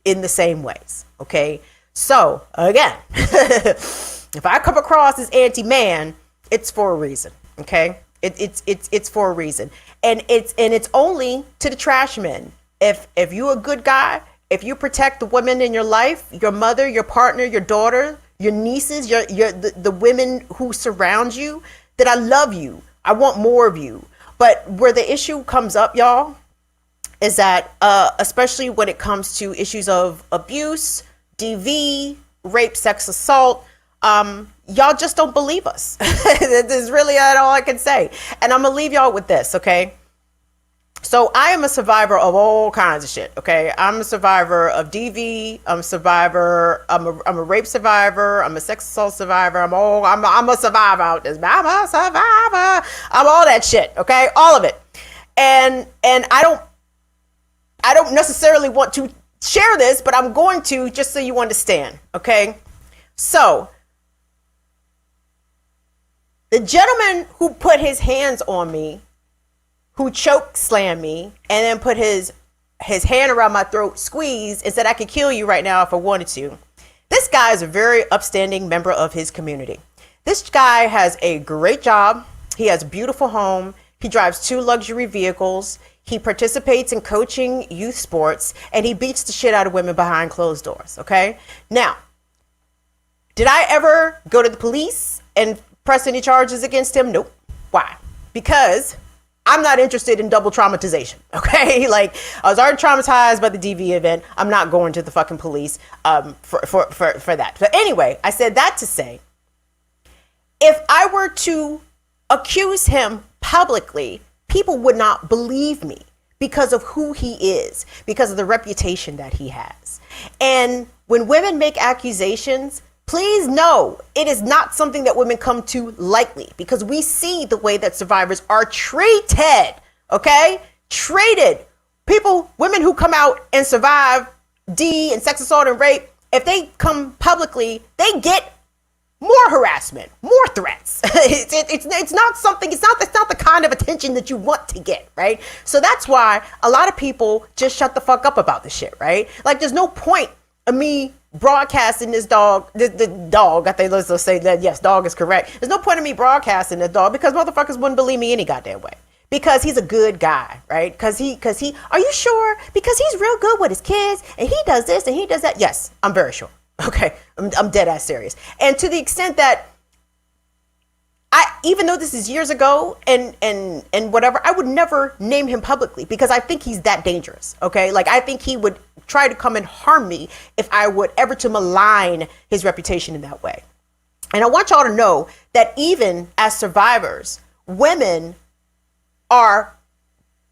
in the same ways, okay? So, again, if I come across as anti-man, it's for a reason, okay? It's for a reason. And it's only to the trash men. If you're a good guy, if you protect the women in your life, your mother, your partner, your daughter, your nieces, the women who surround you, then I love you. I want more of you. But where the issue comes up, y'all, is that especially when it comes to issues of abuse, DV, rape, sex assault, y'all just don't believe us. This is really all I can say. And I'm gonna leave y'all with this, okay? So I am a survivor of all kinds of shit, okay? I'm a survivor of DV. I'm a rape survivor. I'm a sex assault survivor. I'm a survivor out this. I'm a survivor. I'm all that shit, okay? All of it. And I don't necessarily want to share this, but I'm going to, just so you understand, okay? So the gentleman who put his hands on me, who choke slammed me, and then put his hand around my throat, squeezed, and said I could kill you right now if I wanted to. This guy is a very upstanding member of his community. This guy has a great job. He has a beautiful home. He drives 2 luxury vehicles. He participates in coaching youth sports, and he beats the shit out of women behind closed doors, okay? Now, did I ever go to the police and press any charges against him? Nope. Why? Because I'm not interested in double traumatization, okay? Like, I was already traumatized by the DV event. I'm not going to the fucking police for that. But anyway, I said that to say, if I were to accuse him publicly, people would not believe me because of who he is, because of the reputation that he has. And when women make accusations, please know it is not something that women come to lightly, because we see the way that survivors are treated, okay? Treated. Women who come out and survive D and sex assault and rape, if they come publicly, they get more harassment, more threats. It's not the kind of attention that you want to get, right? So that's why a lot of people just shut the fuck up about this shit, right? Like, there's no point of me broadcasting this dog, the dog, I think let's say that, yes, dog is correct. There's no point in me broadcasting this dog because motherfuckers wouldn't believe me any goddamn way. Because he's a good guy, right? Because he, are you sure? Because he's real good with his kids and he does this and he does that. Yes, I'm very sure. Okay, I'm dead ass serious. And to the extent that even though this is years ago and whatever, I would never name him publicly because I think he's that dangerous. Okay, like I think he would try to come and harm me if I would ever to malign his reputation in that way. And I want y'all to know that even as survivors, women are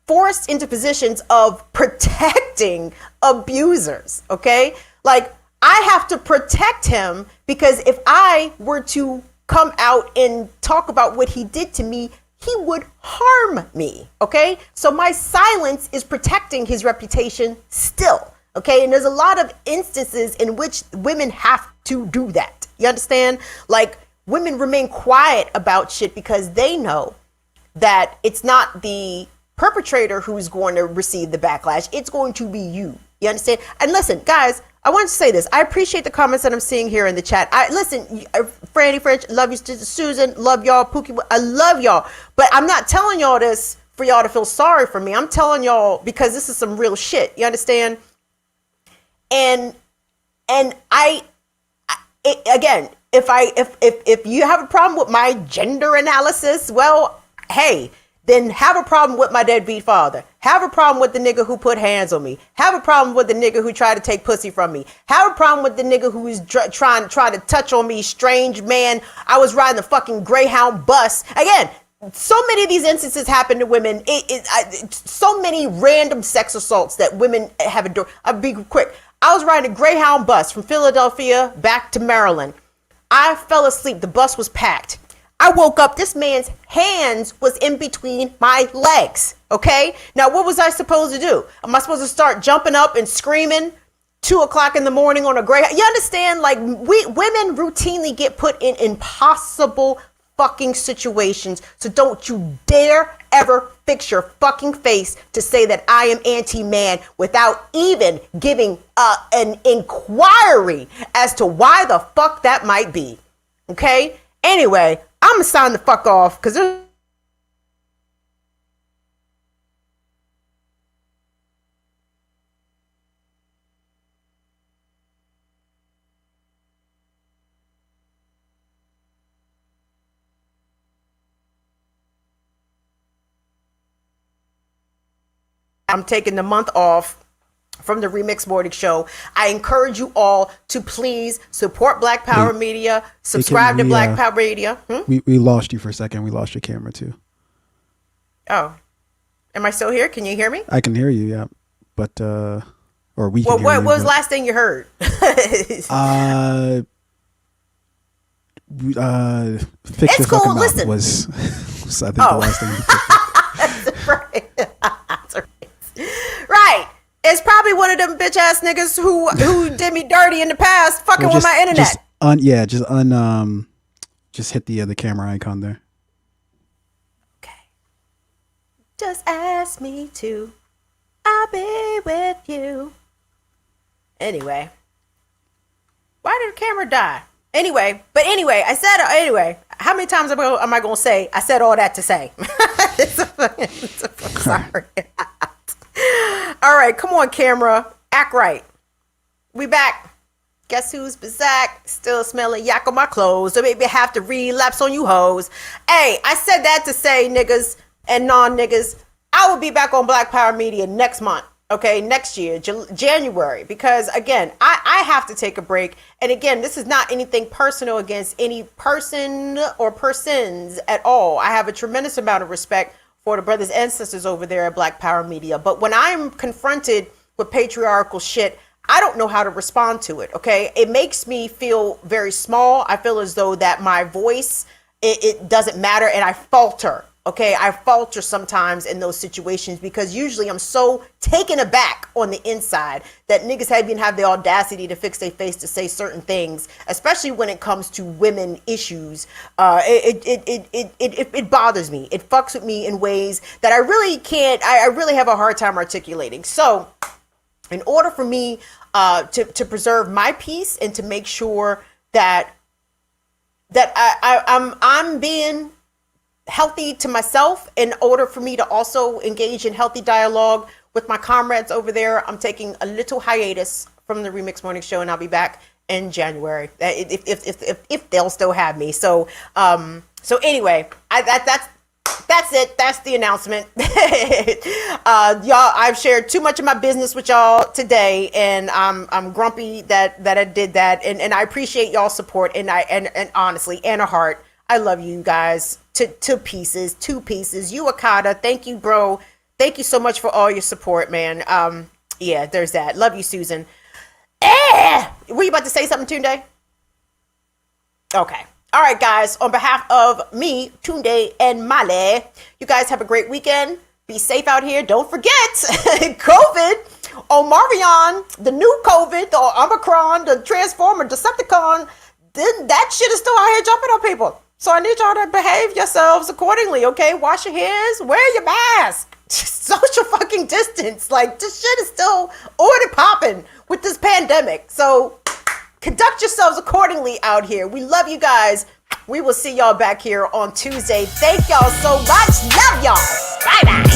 forced into positions of protecting abusers. Okay, like I have to protect him because if I were to come out and talk about what he did to me, he would harm me, okay? So my silence is protecting his reputation still, okay? And there's a lot of instances in which women have to do that. You understand? Like, women remain quiet about shit because they know that it's not the perpetrator who's going to receive the backlash. It's going to be you. You understand? And listen, guys, I want to say this. I appreciate the comments that I'm seeing here in the chat. Listen, Franny French, love you, Susan, love y'all, Pookie, I love y'all. But I'm not telling y'all this for y'all to feel sorry for me. I'm telling y'all because this is some real shit. You understand? And again, if you have a problem with my gender analysis, well, hey, then have a problem with my deadbeat father. Have a problem with the nigga who put hands on me. Have a problem with the nigga who tried to take pussy from me. Have a problem with the nigga who was trying to touch on me. Strange man. I was riding the fucking Greyhound bus. Again, so many of these instances happen to women. So many random sex assaults that women have endured. I'll be quick. I was riding a Greyhound bus from Philadelphia back to Maryland. I fell asleep. The bus was packed. I woke up, this man's hands was in between my legs, okay? Now, what was I supposed to do? Am I supposed to start jumping up and screaming 2 o'clock in the morning on a Greyhound? You understand? Like, women routinely get put in impossible fucking situations. So don't you dare ever fix your fucking face to say that I am anti-man without even giving an inquiry as to why the fuck that might be, okay? Anyway, I'm gonna sign the fuck off because I'm taking the month off from the Remix Morning Show. I encourage you all to please support Black Power Media, subscribe to Black Power Media. We lost you for a second. We lost your camera too. Oh, am I still here? Can you hear me? I can hear you, yeah. But or we. Well, can hear what you, was the but, last thing you heard? Fix It's your cool. fucking mouth Listen. was I think the last thing. That's right. That's right. Right. It's probably one of them bitch ass niggas who did me dirty in the past, fucking with my internet. Just hit the camera icon there. Okay. Just ask me to. I'll be with you. Anyway. Why did the camera die? Anyway, I said anyway. How many times am I gonna say I said all that to say? Sorry. All right, come on, camera. Act right. We back. Guess who's back? Still smelling yak on my clothes. So maybe have to relapse on you hoes. Hey, I said that to say, niggas and non-niggas, I will be back on Black Power Media next month. Okay, next year, January. Because, again, I have to take a break. And, again, this is not anything personal against any person or persons at all. I have a tremendous amount of respect for the brothers and sisters over there at Black Power Media. But when I'm confronted with patriarchal shit, I don't know how to respond to it, okay? It makes me feel very small. I feel as though that my voice, it doesn't matter, and I falter, okay? I falter sometimes in those situations because usually I'm so taken aback on the inside that niggas even have the audacity to fix their face to say certain things, especially when it comes to women issues. It bothers me. It fucks with me in ways that I really can't, I really have a hard time articulating. So in order for me to preserve my peace and to make sure that I'm being healthy to myself, in order for me to also engage in healthy dialogue with my comrades over there, I'm taking a little hiatus from the Remix Morning Show, and I'll be back in January if they'll still have me. So anyway, that's it. That's the announcement. Y'all, I've shared too much of my business with y'all today, and I'm grumpy that I did that, and I appreciate y'all's support, and honestly, and a heart, I love you guys to pieces. You Akata, thank you, bro. Thank you so much for all your support, man. Yeah, there's that. Love you, Susan. Were you about to say something, Tunde? Okay. All right, guys. On behalf of me, Tunde, and Male, you guys have a great weekend. Be safe out here. Don't forget, COVID, Omarion, the new COVID, the Omicron, the Transformer, Decepticon, then that shit is still out here jumping on people. So I need y'all to behave yourselves accordingly, okay? Wash your hands, wear your mask, social fucking distance. Like, this shit is still already popping with this pandemic. So conduct yourselves accordingly out here. We love you guys. We will see y'all back here on Tuesday. Thank y'all so much. Love y'all. Bye-bye.